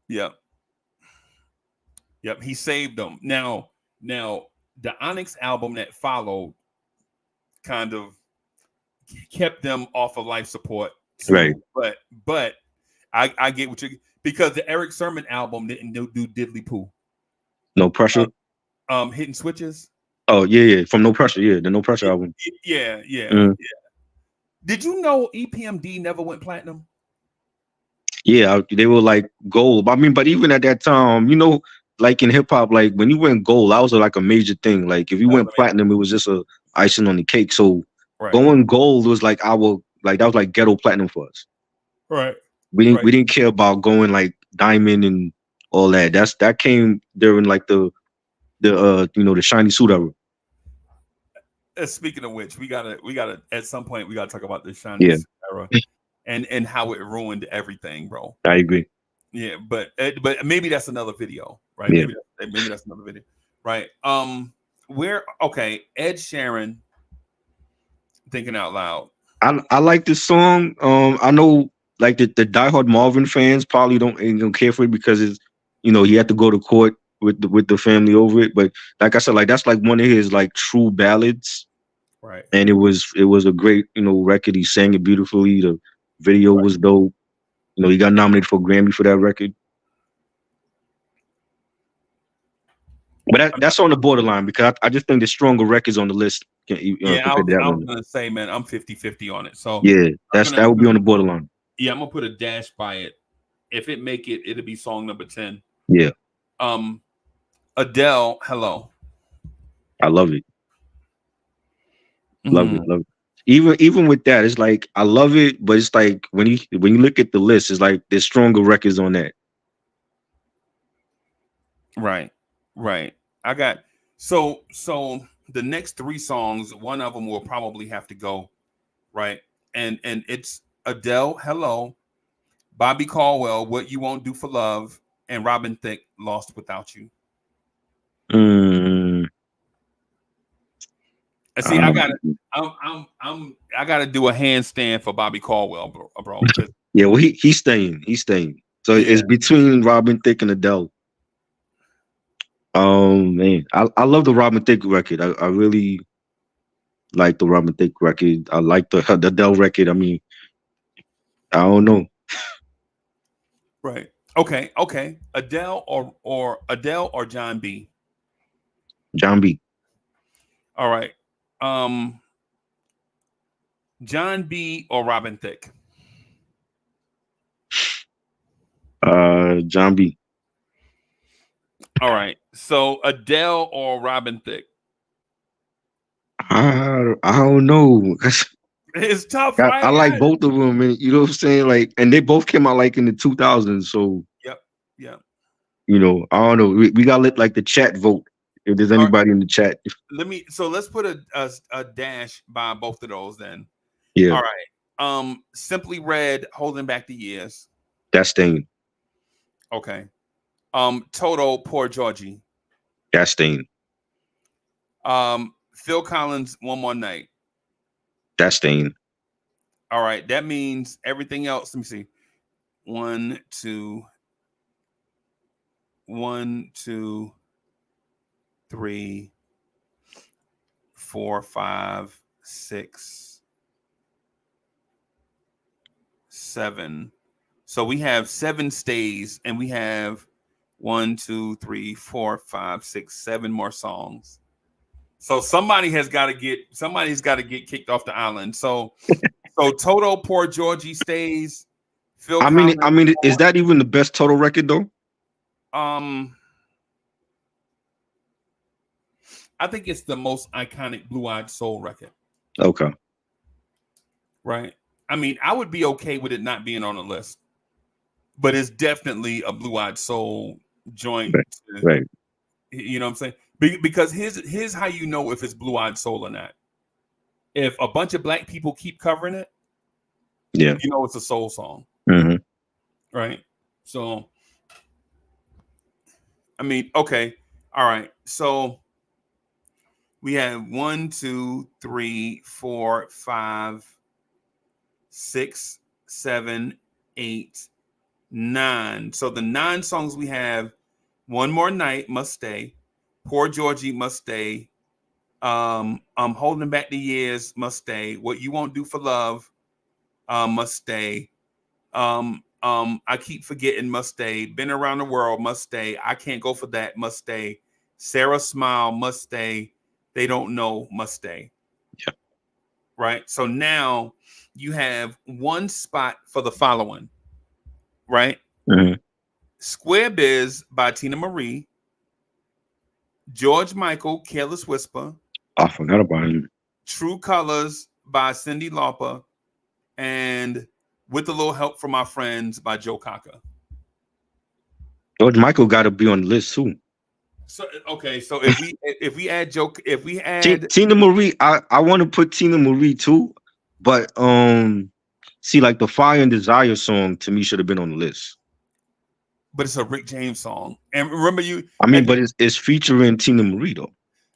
Yep. Yep. He saved them. Now the Onyx album that followed kind of kept them off of life support Right. too. But I get what you because the Eric Sermon album didn't do diddly poo. No Pressure. Hitting switches. Oh yeah, from No Pressure. Yeah, the No Pressure album. Yeah, yeah, Mm. yeah. Did you know EPMD never went platinum? Yeah, they were like gold. I mean, but even at that time, like in hip hop, like when you went gold, that was like a major thing. Like if you That was went amazing. platinum, it was just a icing on the cake. So Right, going gold was like that was like ghetto platinum for us. right, We right. didn't care about going like diamond and all that. That came during like the shiny suit era. Speaking of which, we gotta at some point we gotta talk about the shiny Yeah, suit era and how it ruined everything, bro. I agree. Yeah, but maybe that's another video, right? Yeah, Maybe that's another video, right? Where okay, Ed Sheeran, thinking out loud. I like this song. I know like the diehard Marvin fans probably ain't gonna care for it because it's he had to go to court with the family over it. But like I said, like that's like one of his like true ballads, Right, and it was a great record. He sang it beautifully. The video right. was dope. He got nominated for a Grammy for that record. But that's on the borderline because I just think the stronger records on the list Yeah, compared to that I was one. gonna say, man, I'm 50-50 on it. So Yeah, that I'm would be gonna on the borderline. yeah, I'm gonna put a dash by it. If it make it, it'll be song number 10. Yeah, Um, Adele, hello. I love it. Love it. Mm, Love it. Even with that, it's like I love it, but it's like when you look at the list, it's like there's stronger records on that. right, right. I got so the next three songs, one of them will probably have to go, right? And it's Adele, hello, Bobby Caldwell, What You Won't Do for Love, and Robin Thicke, Lost Without You. Mm, And see, um, I gotta do a handstand for Bobby Caldwell, bro. yeah, well, he's staying. He's staying. So Yeah, it's between Robin Thicke and Adele. Man, I love the Robin Thicke record. I really like the Robin Thicke record. I like the Adele record. I mean, I don't know. right. Okay. Adele or John B. John B. All right. Um, John B. or Robin Thicke. John B. All right. So Adele or Robin Thicke. I don't know. It's tough, I right? like both of them, and you know what I'm saying. Like, and they both came out like in the 2000s. So Yep. Yep. I don't know. We got to let like the chat vote if there's All right. anybody in the chat. Let's put a dash by both of those then. Yeah, All right. Simply Red, Holding Back the Years. that's staying. Okay. Toto, Poor Georgie. That's staying. Phil Collins, One More Night. That's staying. All right, that means everything else. Let me see. 1, 2, 1, 2, 3, 4, 5, 6, 7. So we have 7 stays, and we have 1, 2, 3, 4, 5, 6, 7 more songs. So somebody's got to get kicked off the island. So Toto, Poor Georgie stays. Phil Collins. I mean, is that even the best Total record though? I think it's the most iconic Blue Eyed Soul record. Okay. Right. I mean, I would be okay with it not being on the list, but it's definitely a Blue Eyed Soul joint. Right. You know what I'm saying? Because here's how you know if it's Blue Eyed Soul or not. If a bunch of black people keep covering it, yeah, you know it's a soul song. Mm-hmm. Right. So, I mean, okay. All right. So we have 1, 2, 3, 4, 5, 6, 7, 8, 9. So the 9 songs we have: One More Night, Must Stay; Poor Georgie, Must Stay; Holding Back the Years, Must Stay; What You Won't Do for Love, Must Stay; I Keep Forgetting, Must Stay; Been Around the World, Must Stay; I Can't Go for That, Must Stay; Sarah Smile, Must Stay; They Don't Know, Must Stay. Yeah. Right. So now you have one spot for the following. Right. Mm-hmm. Square Biz by Tina Marie; George Michael, Careless Whisper; I forgot about him. True Colors by Cyndi Lauper; and With a Little Help from Our Friends by Joe Cocker. George Michael got to be on the list too. So okay, so if we add Tina Marie, I want to put Tina Marie too, but see, like the Fire and Desire song to me should have been on the list. But it's a Rick James song, and remember but it's featuring Tina Marie though.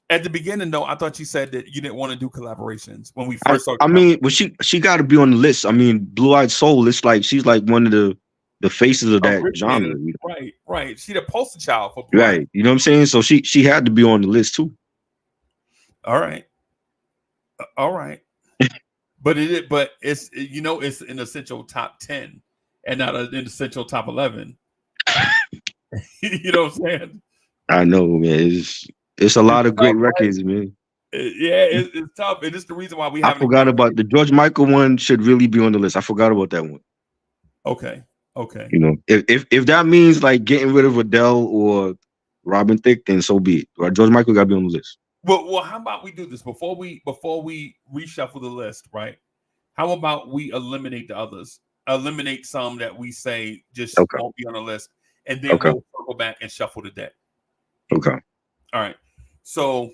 At the beginning, though, I thought you said that you didn't want to do collaborations when we first started. I mean, but she got to be on the list. I mean, Blue Eyed Soul. It's like she's like one of the faces of that genre. Right. She the poster child for Blue Eyed. You know what I'm saying? So she had to be on the list too. All right. But it's it's an essential top 10 and not an essential top 11. You know what I'm saying? I know, man. It's a lot of great records, man. Yeah, it's tough, and it's the reason why we. I forgot about the George Michael one. Should really be on the list. I forgot about that one. Okay. You know, if that means like getting rid of Adele or Robin Thicke, then so be it. Right? George Michael got to be on the list. Well, how about we do this before we reshuffle the list, right? How about we eliminate the others? Eliminate some that we say just won't be on the list, and then we'll circle back and shuffle the deck. Okay. All right. So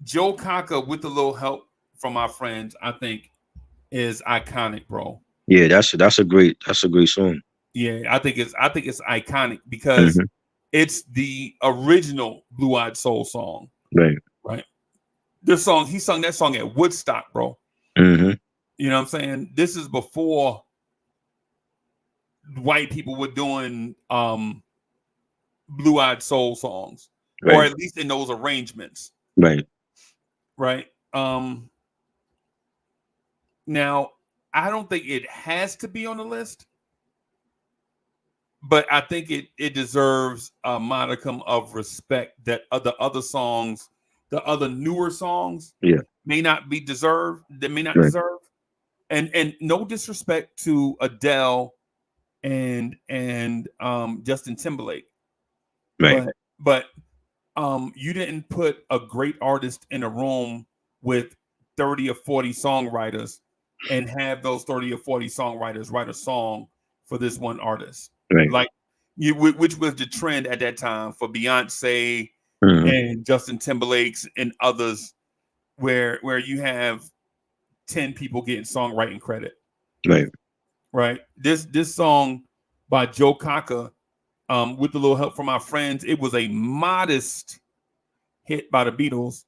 Joe Cocker, With a Little Help from Our Friends, I think is iconic, bro. Yeah, that's a great song. Yeah, I think it's iconic because it's the original Blue Eyed Soul song. Right. This song, he sung that song at Woodstock, bro. Mm-hmm. You know what I'm saying? This is before white people were doing Blue Eyed Soul songs, or at least in those arrangements. Right. Now, I don't think it has to be on the list, but I think it deserves a modicum of respect that the other songs, the other newer songs, may not be deserved. They may not deserve. And no disrespect to Adele and Justin Timberlake, but you didn't put a great artist in a room with 30 or 40 songwriters and have those 30 or 40 songwriters write a song for this one artist. Like which was the trend at that time for Beyonce and Justin Timberlake's and others, where you have 10 people getting songwriting credit. Right. This song by Joe Cocker, With a Little Help from Our Friends, it was a modest hit by the Beatles,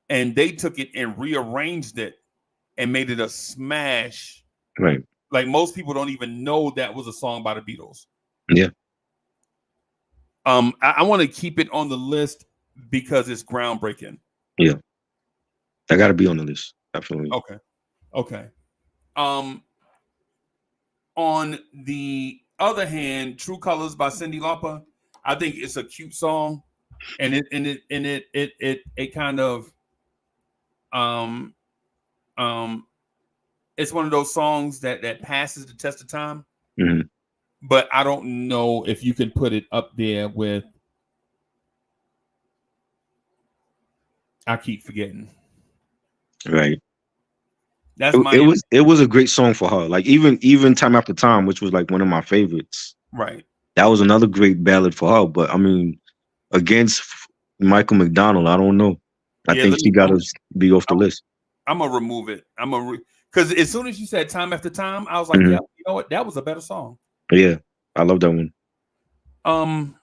and they took it and rearranged it and made it a smash. Right. Like most people don't even know that was a song by the Beatles. Yeah. I want to keep it on the list because it's groundbreaking. Yeah. That got to be on the list. Definitely. Okay. On the other hand, True Colors by Cyndi Lauper, I think it's a cute song, and it kind of it's one of those songs that passes the test of time. Mm-hmm. But I don't know if you can put it up there with I Keep Forgetting. Right. That's it was a great song for her. Like even Time After Time, which was like one of my favorites. Right. That was another great ballad for her. But I mean, against Michael McDonald, I don't know. I think she got to be off the list. I'm gonna remove it. Because as soon as you said Time After Time, I was like, yeah, you know what? That was a better song. Yeah, I love that one.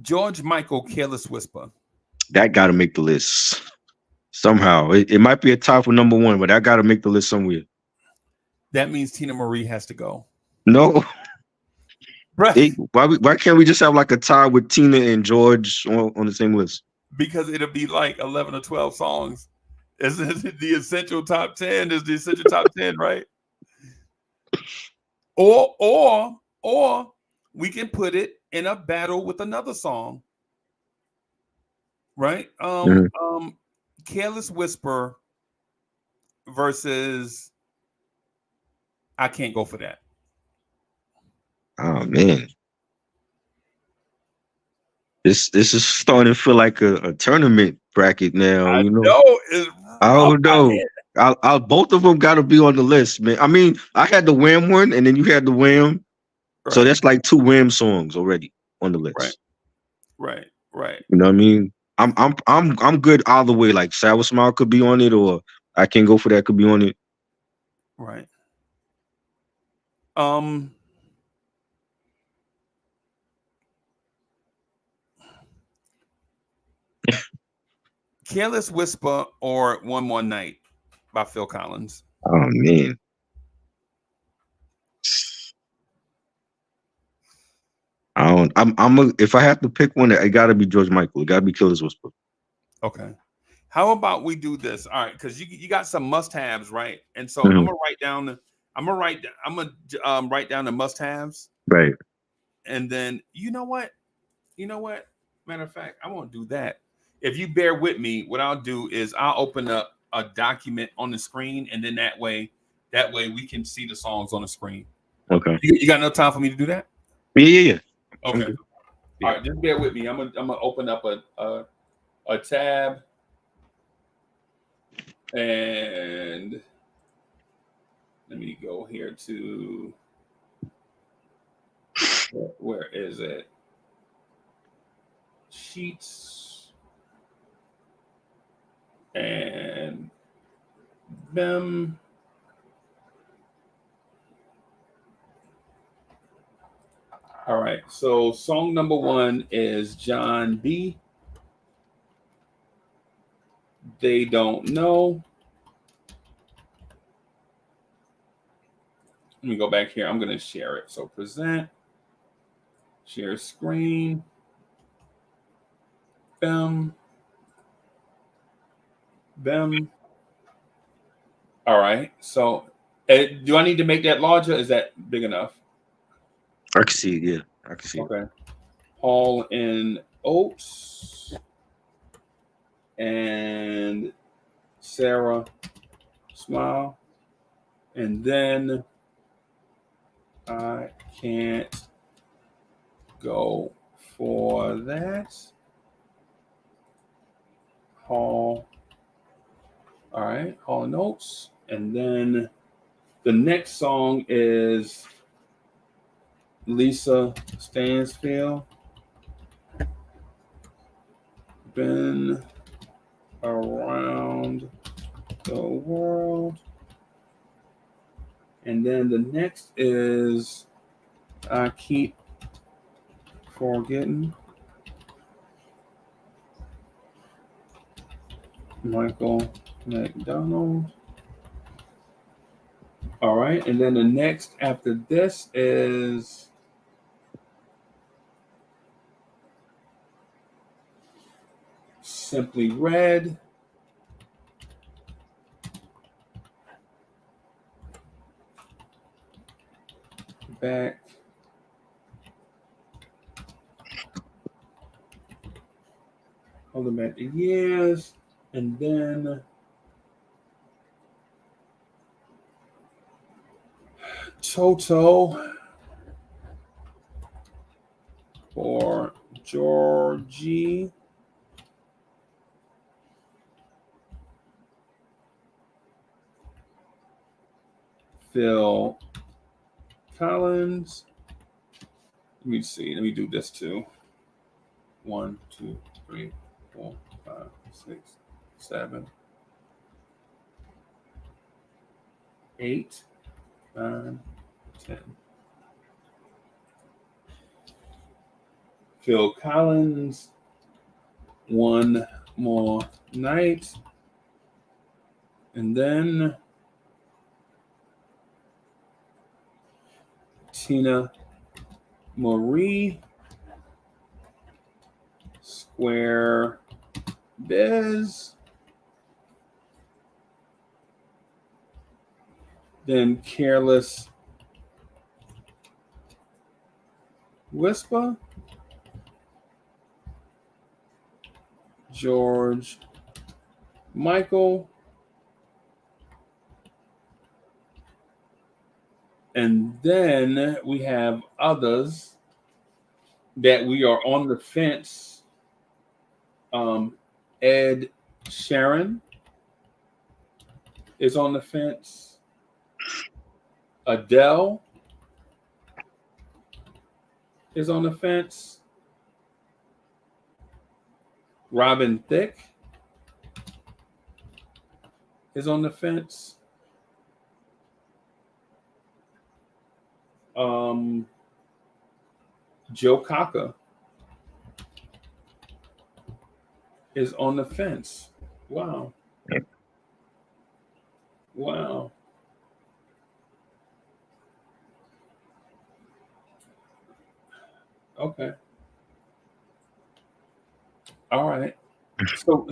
George Michael, Careless Whisper. That got to make the list somehow. It might be a tie for number one, but that got to make the list somewhere. That means Tina Marie has to go. No. Right. Why can't we just have like a tie with Tina and George on the same list? Because it'll be like 11 or 12 songs. Isn't it the essential top 10? Is the essential top 10, right? Or we can put it in a battle with another song. Right? Careless Whisper versus I Can't Go For That. Oh man. This is starting to feel like a tournament bracket now. I don't know. I'll both of them got to be on the list, man. I mean, I had the Wham one, and then you had the Wham, right. So that's like 2 Wham songs already on the list. Right. You know what I mean? I'm good either way. Like Sour Smile could be on it, or I Can't Go For That could be on it. Right. Careless Whisper or One More Night by Phil Collins. Oh man. If I have to pick one, it gotta be George Michael. It gotta be Careless Whisper. Okay. How about we do this? All right, because you got some must-haves, right? And so I'm gonna write down the must-haves. Right. And then you know what? Matter of fact, I won't do that. If you bear with me, what I'll do is I'll open up a document on the screen, and then that way we can see the songs on the screen. Okay. You got enough time for me to do that? Yeah. Okay. All right, just bear with me. I'm gonna open up a tab, and let me go here to where is it? Sheets and them. All right, so song number 1 is John B. They Don't Know. Let me go back here. I'm going to share it. So present, share screen. Them. All right. So do I need to make that larger? Is that big enough? I can see it. Yeah, I can see it. Okay. Hall and Oates and Sarah Smile. And then I Can't Go For That. Hall. All right. Hall and Oates. And then the next song is Lisa Stansfield. Been Around the World. And then the next is I Keep Forgetting. Michael McDonald. All right, and then the next after this is Simply Red. Back. Holding back the years. And then Toto for Georgie. Phil Collins. Let me see. Let me do this too. 1, 2, 3, 4, 5, 6, 7, 8, 9, 10. Phil Collins, One More Night. And then Tina Marie, Square Biz. Then Careless Whisper. George Michael. And then we have others that we are on the fence. Ed Sheeran is on the fence. Adele is on the fence. Robin Thicke is on the fence. Joe Cocker is on the fence. Wow. Wow. Okay. All right. So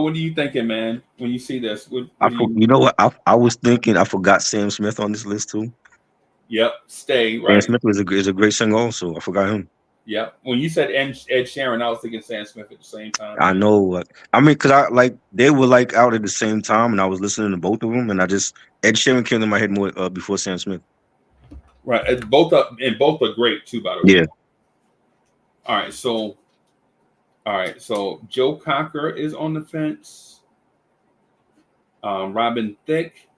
what are you thinking, man, when you see this? What You know what? I was thinking I forgot Sam Smith on this list too. Yep, stay Sam right. Smith is a great singer also. I forgot him. Yep. When you said Ed Sheeran, I was thinking Sam Smith at the same time. I know. I mean, cause I like they were like out at the same time, and I was listening to both of them, and Ed Sheeran came to my head more before Sam Smith. Right. It's both are great too, by the way. Yeah. All right. So Joe Cocker is on the fence. Robin Thicke.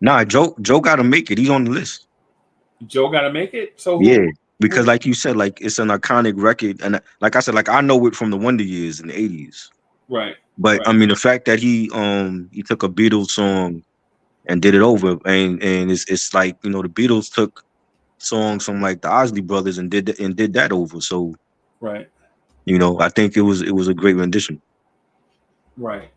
Nah, Joe got to make it. He's on the list. Joe got to make it. So yeah, because like you said, like it's an iconic record, and like I said, like I know it from the Wonder Years in the '80s. Right. But right. I mean, the fact that he took a Beatles song and did it over, and it's like, you know, the Beatles took songs from like the Osley Brothers and did that over. So right. You know, I think it was a great rendition. Right.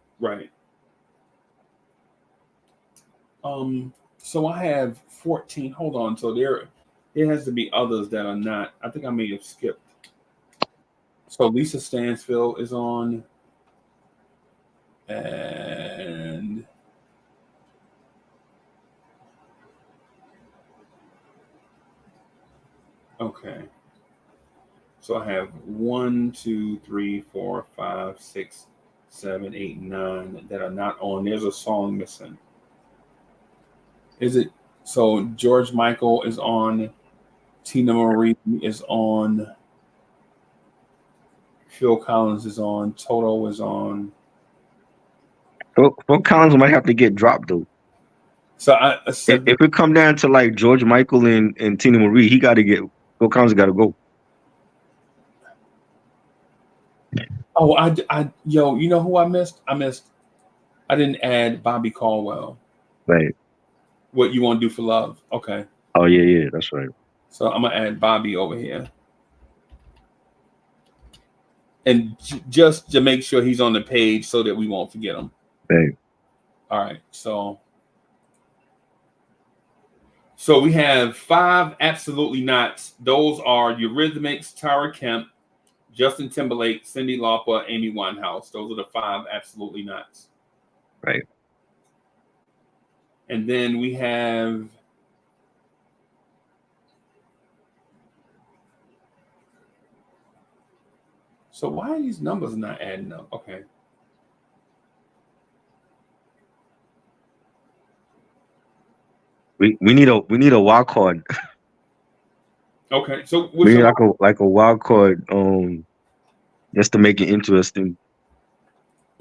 So I have 14. Hold on. So there has to be others that are not. I think I may have skipped. So Lisa Stansfield is on. And okay. So I have 1, 2, 3, 4, 5, 6, 7, 8, 9 that are not on. There's a song missing. Is it so? George Michael is on. Tina Marie is on. Phil Collins is on. Toto is on. Phil Collins might have to get dropped though. So I said, if it come down to like George Michael and Tina Marie, Phil Collins got to go. Oh, yo, you know who I missed? I didn't add Bobby Caldwell. Right. What You Want to Do for Love? Okay. Oh yeah, that's right. So I'm gonna add Bobby over here, and just to make sure he's on the page so that we won't forget him. Right. All right, so we have 5 absolutely nots. Those are Eurythmics, Tara Kemp, Justin Timberlake, Cyndi Lauper, Amy Winehouse. Those are the 5 absolutely nots. Right. And then we have so why are these numbers not adding up? Okay. We need a wild card. Okay. So We what's need your like a wild card, just to make it interesting.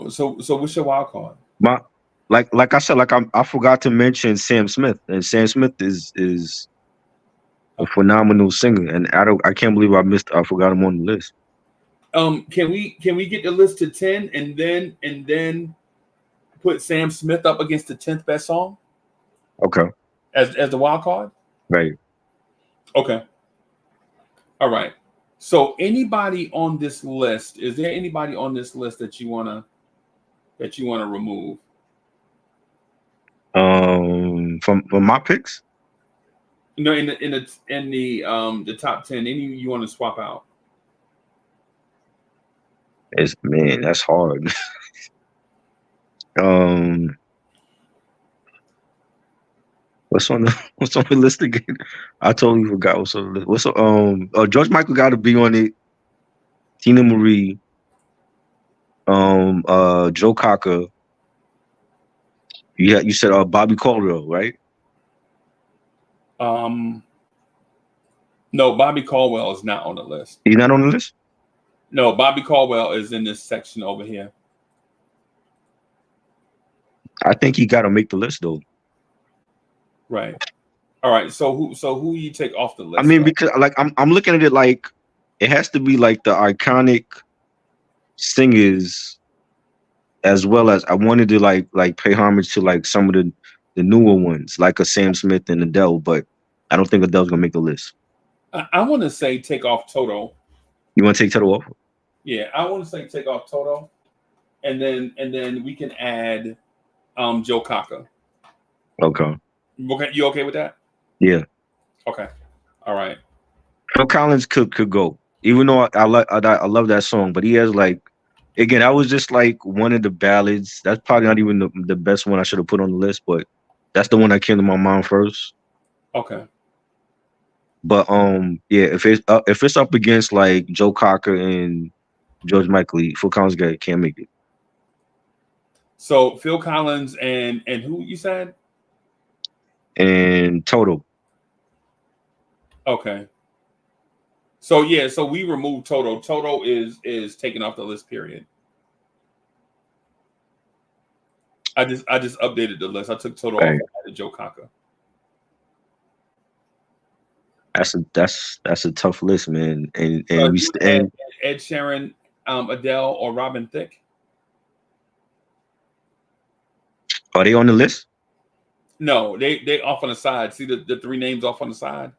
so what's your wild card? My like I said, I forgot to mention Sam Smith, and Sam Smith is a Okay. phenomenal singer, and I can't believe I forgot him on the list. Can we get the list to 10 and then put Sam Smith up against the 10th best song Okay. as the wild card? Right. Okay. All right. So anybody on this list, is there anybody on this list that you wanna remove? From my picks, No, in the top 10, any you want to swap out? that's hard. um, what's on the list again? I totally forgot what's on the list. George Michael got to be on it. Tina Marie, Joe Cocker. You said Bobby Caldwell, right? No, Bobby Caldwell is not on the list. He's not on the list. No, Bobby Caldwell is in this section over here. I think he got to make the list though. Right. All right. So who you take off the list? I mean, because like I'm looking at it like it has to be like the iconic singers, as well as I wanted to like pay homage to like some of the newer ones, like a Sam Smith and Adele, but I don't think Adele's gonna make the list. I want to say take off Toto. You want to take Toto off? Yeah, I want to say take off Toto, and then we can add Joe Cocker. Okay. You okay with that? Yeah. Okay. All right. Phil Collins could go, even though I love that song, but he has like, again, that was just like one of the ballads. That's probably not even the best one I should have put on the list, but that's the one that came to my mind first. Okay. But yeah, if it's up against like Joe Cocker and George Michael, Phil Collins can't make it. So Phil Collins and who you said? And Toto. Okay. So yeah, so we removed Toto. Toto is taken off the list. Period. I just updated the list. I took Toto off and added Joe Cocker. That's a tough list, man. And Ed Sheeran, Adele, or Robin Thicke. Are they on the list? No, they off on the side. See the 3 names off on the side.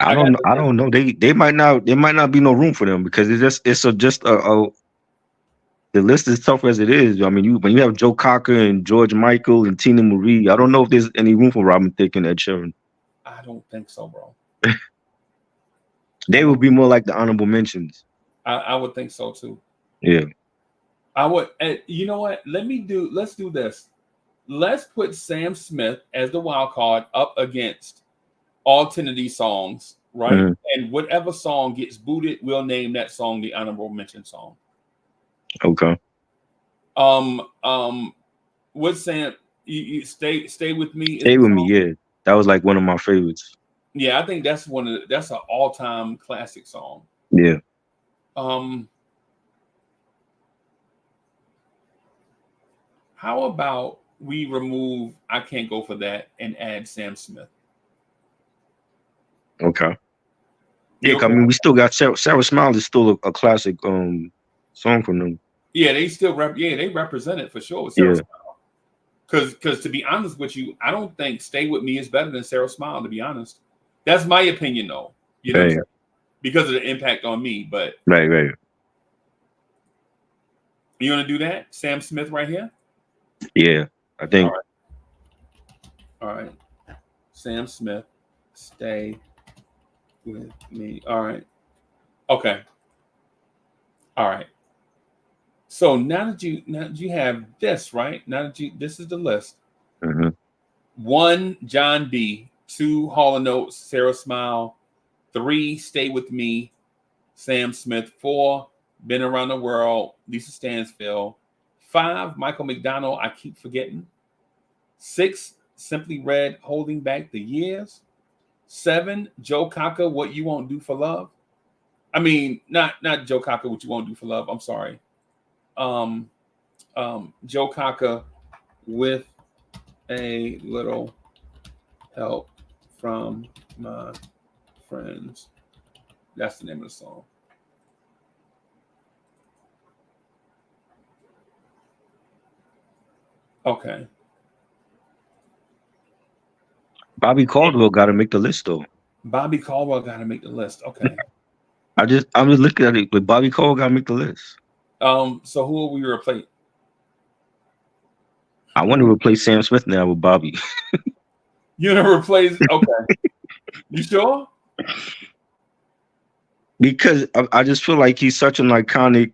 I don't know. They might not be no room for them because the list is tough as it is. I mean, when you have Joe Cocker and George Michael and Tina Marie, I don't know if there's any room for Robin Thicke and Ed Sheeran. I don't think so, bro. They would be more like the honorable mentions. I would think so too. Yeah. I would. You know what? Let's do this. Let's put Sam Smith as the wild card up against all 10 of these songs, right? Mm-hmm. And whatever song gets booted, we'll name that song the honorable mention song. Okay. What Sam? You stay with me. Stay with me. Yeah, that was like one of my favorites. Yeah, I think that's that's an all-time classic song. Yeah. How about we remove I Can't Go For That and add Sam Smith? Okay. Yeah, okay. I mean, we still got Sarah Smile is still a classic song from them. Yeah, they still they represent it for sure with Sarah Smile. Because to be honest with you, I don't think Stay With Me is better than Sarah Smile, to be honest. That's my opinion though. You know, because of the impact on me. But right. You want to do that? Sam Smith right here? Yeah, I think. All right. Sam Smith, stay with me. All right. Okay. All right. So now that you have this, right? Now that this is the list. Mm-hmm. 1, John B. 2, Hall & Oates, Sarah Smile. 3, Stay With Me, Sam Smith. 4, Been Around the World, Lisa Stansfield. 5, Michael McDonald, I Keep Forgetting. 6, Simply Red, Holding Back the Years. 7, Joe Cocker, What You Won't Do for Love. I mean, not Joe Cocker, What You Won't Do for Love. I'm sorry. Joe Cocker, With a Little Help from My Friends. That's the name of the song. Okay. Bobby Caldwell got to make the list though. Bobby Caldwell got to make the list. Okay. I'm just looking at it, but Bobby Caldwell got to make the list. So who will we replace? I want to replace Sam Smith now with Bobby. You want to replace? Okay. You sure? Because I just feel like he's such an iconic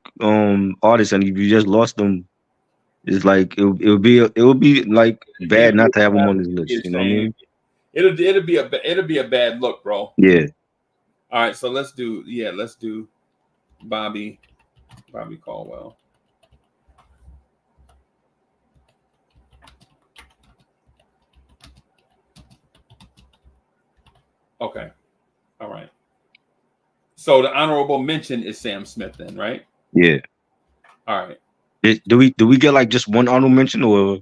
artist, and if you just lost him, it's like it would be like bad not to have him on this list. You know what I mean? It'll be a bad look, bro. Yeah. All right, so let's do Bobby Caldwell. Okay. All right. So the honorable mention is Sam Smith then, right? Yeah. All right. Do we get like just one honorable mention, or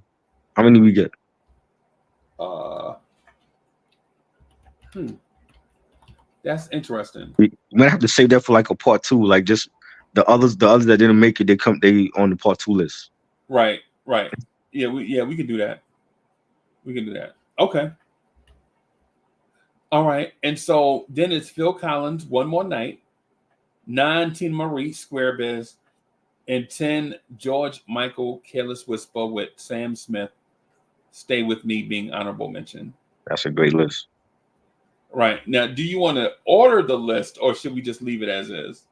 how many we get? That's interesting. We might have to save that for like a part 2, like just the others that didn't make it, they on the part 2 list. Right. Yeah, we can do that. We can do that. Okay. All right. And so then it's Phil Collins, One More Night, 9, Tina Marie, Square Biz, and 10, George Michael, Careless Whisper with Sam Smith, Stay With Me being honorable mention. That's a great list. Right. Now, do you want to order the list or should we just leave it as is?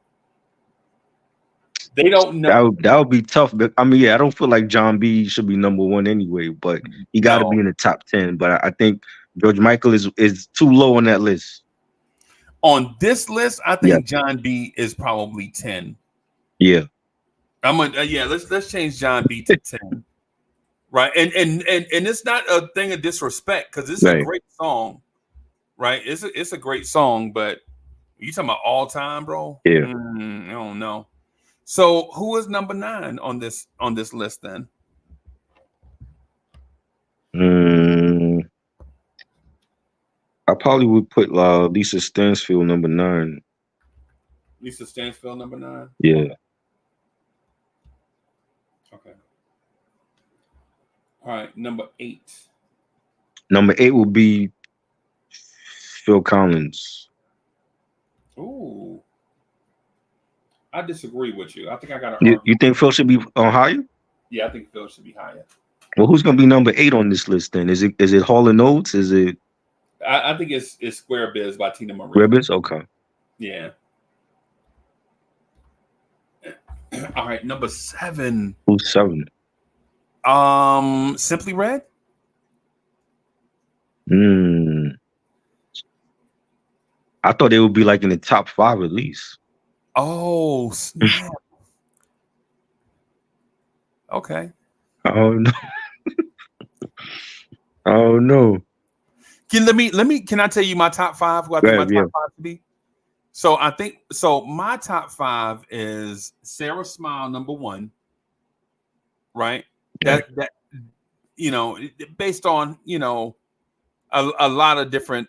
They don't know. That would be tough. But I mean, yeah, I don't feel like John B should be number 1 anyway, but he got to be in the top 10. But I think George Michael is too low on that list. On this list, I think John B is probably 10. Yeah. Let's change John B to 10. Right. And it's not a thing of disrespect because it's a great song. Right. It's a great song, but you talking about all time, bro? Yeah. I don't know. So who is number 9 on this list then? I probably would put Lisa Stansfield number 9. Lisa Stansfield number 9? Yeah. Okay. All right, number 8. Number 8 will be Phil Collins. Ooh. I disagree with you. I think I got to argue. You think Phil should be on higher? Yeah, I think Phil should be higher. Well, who's gonna be number 8 on this list then? Is it Hall & Oates? Is it? I think it's Square Biz by Tina Marie. Square Biz? Okay. Yeah. All right, number 7. Who's 7? Simply Red. I thought they would be like in the top 5 at least. Oh snap! Okay. Oh no. Oh no. Can I tell you my top 5? Who I think my top 5 to be? So I think my top 5 is Sarah Smile number 1. Right. That based on a lot of different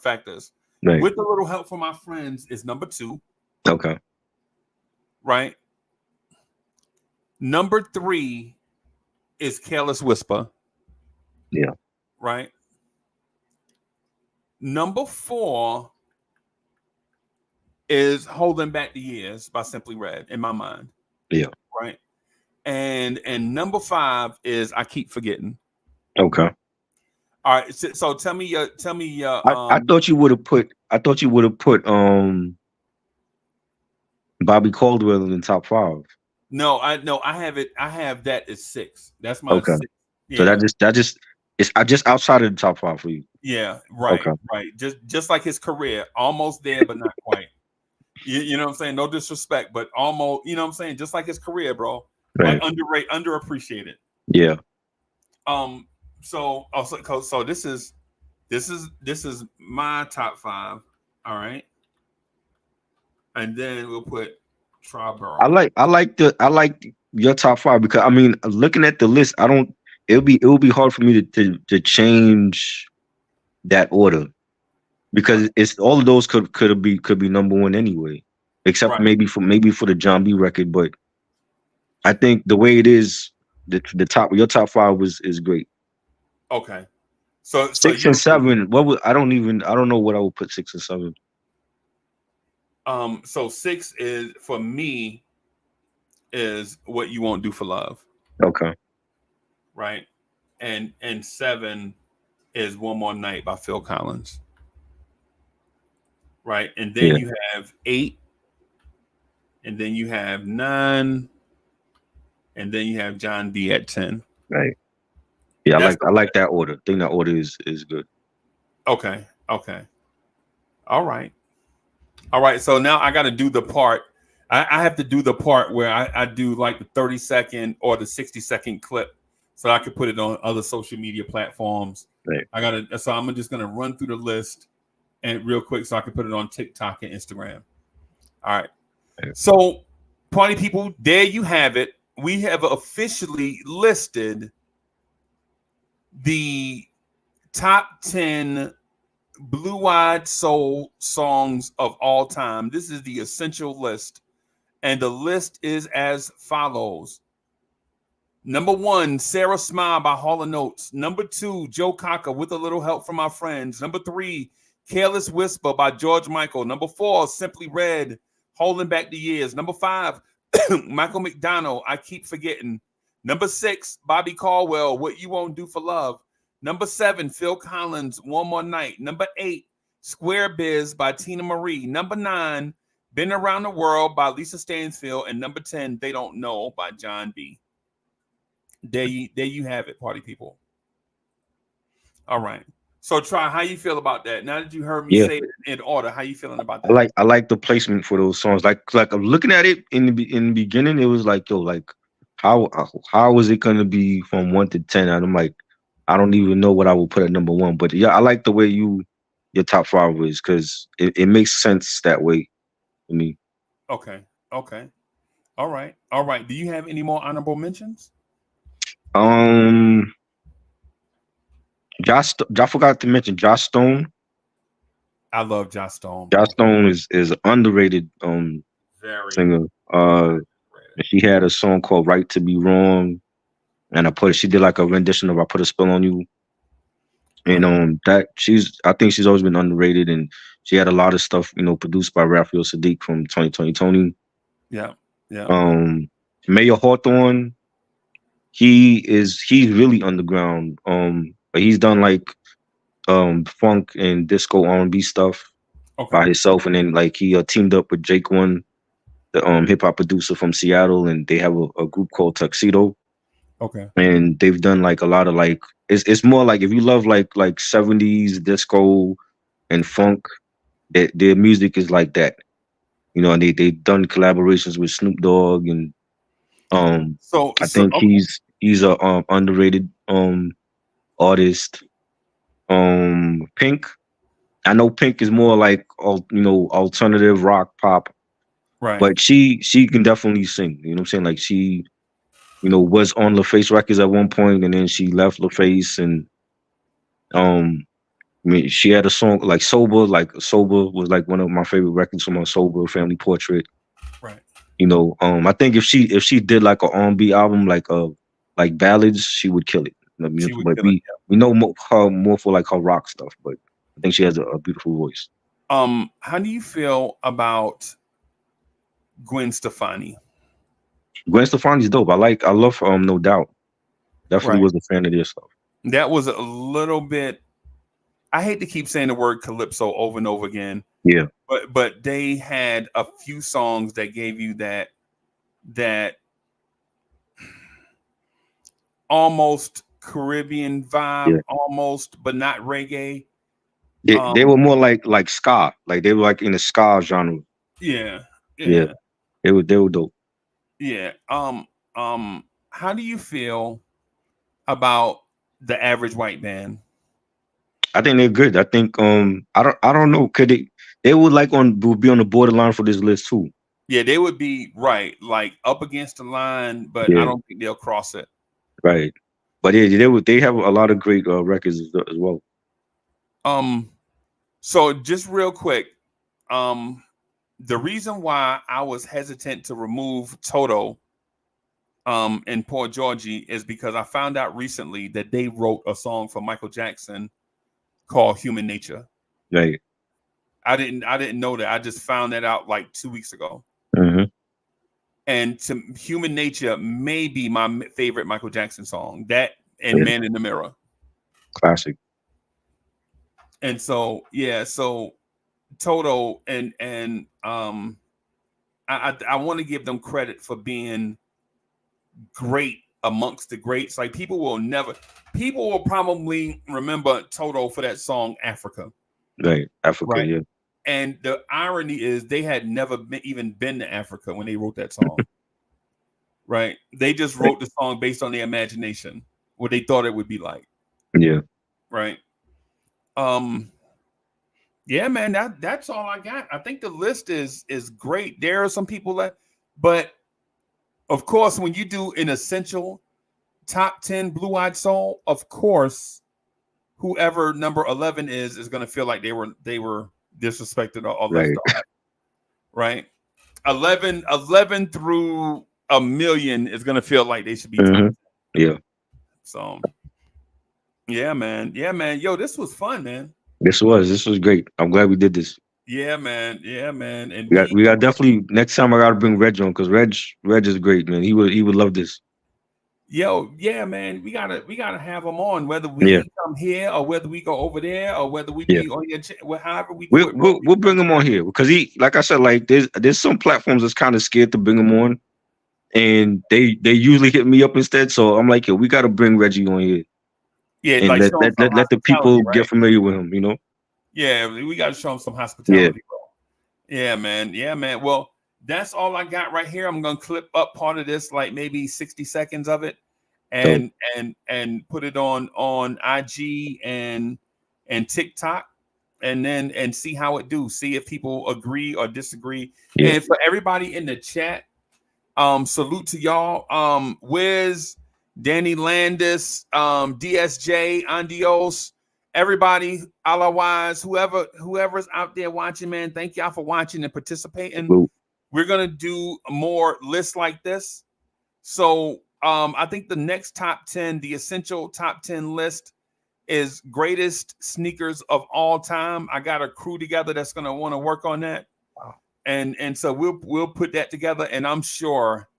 factors. Right. With a Little Help from My Friends is number 2. Okay. Right. Number 3 is Careless Whisper. Yeah. Right. Number 4 is Holding Back the Years by Simply Red in my mind. Yeah. Right. and number 5 is I Keep Forgetting. Okay. All right, so tell me your I thought you would have put Bobby Caldwell in the top 5. No, I have it. I have that as 6. That's my Okay. 6. So Yeah. it's just outside of the top 5 for you. Yeah, right, Okay. right. Just like his career, almost there, but not quite. You know what I'm saying? No disrespect, but almost. You know what I'm saying? Just like his career, bro. Like Right. underappreciated. Yeah. So also, so this is my top 5. All right, and then we'll put Triborough. I like your top 5 because I mean, looking at the list, it would be hard for me to change that order because it's all of those could be number 1 anyway, except Right. maybe for the John B record. But I think the way it is, your top 5 is great. Okay. So 6 and 7. I don't know what I would put 6 and 7. So 6 is for me is What You Won't Do for Love. Okay. Right. And 7 is One More Night by Phil Collins. Right. And then you have 8, and then you have 9, and then you have John B at 10. Right. Yeah, I like that order. I think that order is good. Okay. All right. So now I got to do the part. I have to do the part where I do like the 30-second or the 60-second clip, so I could put it on other social media platforms. Right. So I'm just gonna run through the list and real quick, so I can put it on TikTok and Instagram. All right. So, party people, there you have it. We have officially listed the top 10 Blue-Eyed Soul songs of all time. This is the essential list, and the list is as follows. Number 1, Sarah Smile by Hall & Oates. Number 2, Joe Cocker, With a Little Help from My Friends. Number 3, Careless Whisper by George Michael. Number 4, Simply Red, Holding Back the Years. Number 5, Michael McDonald, I Keep Forgetting. Number 6, Bobby Caldwell, What You Won't Do for Love. Number 7, Phil Collins, One More Night. Number 8, Square Biz by Tina Marie. Number 9, Been Around the World by Lisa Stansfield. And number 10, They Don't Know by John B. There you have it, party people. All right. So Try, how you feel about that? Now that you heard me say it in order, how you feeling about that? I like the placement for those songs. Like I'm looking at it in the beginning, it was like, yo, like how is it gonna be from 1 to 10? And I'm like, I don't even know what I would put at number 1. But yeah, I like the way your top 5 is because it makes sense that way to me. Okay. All right. Do you have any more honorable mentions? I forgot to mention Joss Stone. I love Joss Stone. Joss Stone is an underrated singer. She had a song called Right to Be Wrong, and she did like a rendition of I Put a Spell on You. And I think she's always been underrated, and she had a lot of stuff, produced by Raphael Sadiq from 2020 Tony. Yeah. Mayor Hawthorne, he's really underground. But he's done like funk and disco R&B stuff by himself, and then like he teamed up with Jake One, the hip hop producer from Seattle, and they have a group called Tuxedo. Okay. And they've done like a lot of like it's more like if you love like 70s disco and funk, their music is like that. And they've done collaborations with Snoop Dogg, and I think he's a underrated artist. Pink. I know Pink is more like alternative rock pop. Right. But she can definitely sing. You know what I'm saying? Like she was on LaFace Records at one point, and then she left LaFace, and I mean, she had a song like Sober. Like Sober was like one of my favorite records from her, Sober, Family Portrait. Right. I think if she did like an R&B album, like ballads, she would kill it. We know her more for like her rock stuff, but I think she has a beautiful voice. How do you feel about Gwen Stefani? Gwen Stefani's dope. I love No Doubt. Definitely Right. was a fan of their stuff. That was a little bit. I hate to keep saying the word calypso over and over again. Yeah. But they had a few songs that gave you that almost Caribbean vibe, Yeah. almost, but not reggae. They were more like ska. Like they were like in the ska genre. Yeah, Yeah. yeah, They were dope. yeah. How do you feel about the Average White Band? I think they're good. I think I don't know. They would would be on the borderline for this list too. Yeah, they would be right, like up against the line, but I Yeah, don't think they'll cross it. right. But yeah, they have a lot of great records as well. So just real quick, the reason why I was hesitant to remove Toto and Paul Georgie is because I found out recently that they wrote a song for Michael Jackson called Human Nature. Right. I didn't know that. I just found that out like 2 weeks ago. Mm-hmm. And Human Nature may be my favorite Michael Jackson song. That and Yeah. Man in the Mirror. Classic. And so Toto and I want to give them credit for being great amongst the greats. Like people will probably remember Toto for that song Africa. Right. Africa, Right. yeah. And the irony is they had never even been to Africa when they wrote that song. Right. They just wrote the song based on their imagination, what they thought it would be like. Yeah. Right. Yeah, man, that's all I got. I think the list is great. There are some people but of course, when you do an essential top 10 Blue Eyed Soul, of course, whoever number 11 is going to feel like they were disrespected or left off. Right? 11 through a million is going to feel like they should be top 10. Yeah. So, yeah, man. Yo, this was fun, man. This was great. I'm glad we did this. Yeah, man. And we got definitely next time I gotta bring Reg on because Reg is great, man. He would love this. Yo, yeah, man. We gotta have him on, whether we come here or whether we go over there or whether we be on your however we do we'll bring him on here because he, like I said, like there's some platforms that's kind of scared to bring him on, and they usually hit me up instead. So I'm like, yo, we gotta bring Reggie on here. Yeah, and like let the people get familiar with him, you know. Yeah, we got to show him some hospitality, bro. Yeah, man. Well, that's all I got right here. I'm gonna clip up part of this, like maybe 60 seconds of it, and put it on IG and TikTok, and see how it do. See if people agree or disagree. Yeah. And for everybody in the chat, salute to y'all. Wiz, Danny Landis, DSJ, Andios, everybody, otherwise, whoever's out there watching, man, thank y'all for watching and participating. Ooh. We're gonna do more lists like this. So I think the next top 10, the essential top 10 list is greatest sneakers of all time. I got a crew together that's gonna want to work on that. Wow. And so we'll put that together, and I'm sure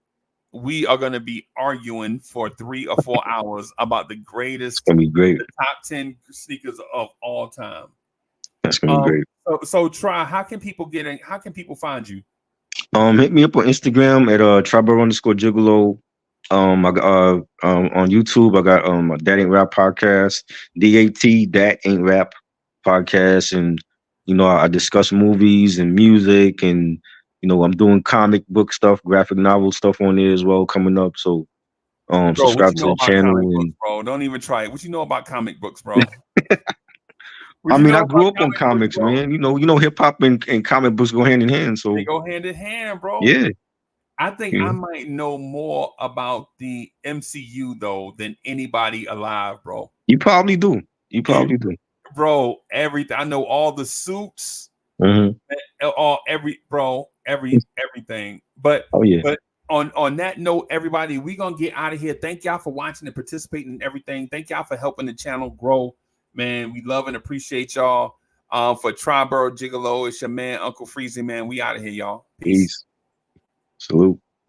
we are going to be arguing for 3 or 4 hours about the greatest, it's gonna be great, the top 10 sneakers of all time. That's gonna be great. So Try, how can people get in? How can people find you? Hit me up on Instagram at Triborough_Gigolo. I got on YouTube I got That Ain't Rap podcast, That Ain't Rap podcast, and you know I discuss movies and music, and you know I'm doing comic book stuff, graphic novel stuff on there as well coming up. So subscribe to the channel. Books, bro, don't even try it. What you know about comic books, bro? I mean, I grew up on comics, man. You know, hip hop and comic books go hand in hand. So they go hand in hand, bro. Yeah. I think I might know more about the MCU though than anybody alive, bro. You probably do. Do. Bro, everything. I know all the suits. Everything. But but on that note, everybody, we're gonna get out of here. Thank y'all for watching and participating in everything. Thank y'all for helping the channel grow. Man, we love and appreciate y'all. For Triborough Gigolo, it's your man, Uncle Freezy, man. We out of here, y'all. Peace. Salute.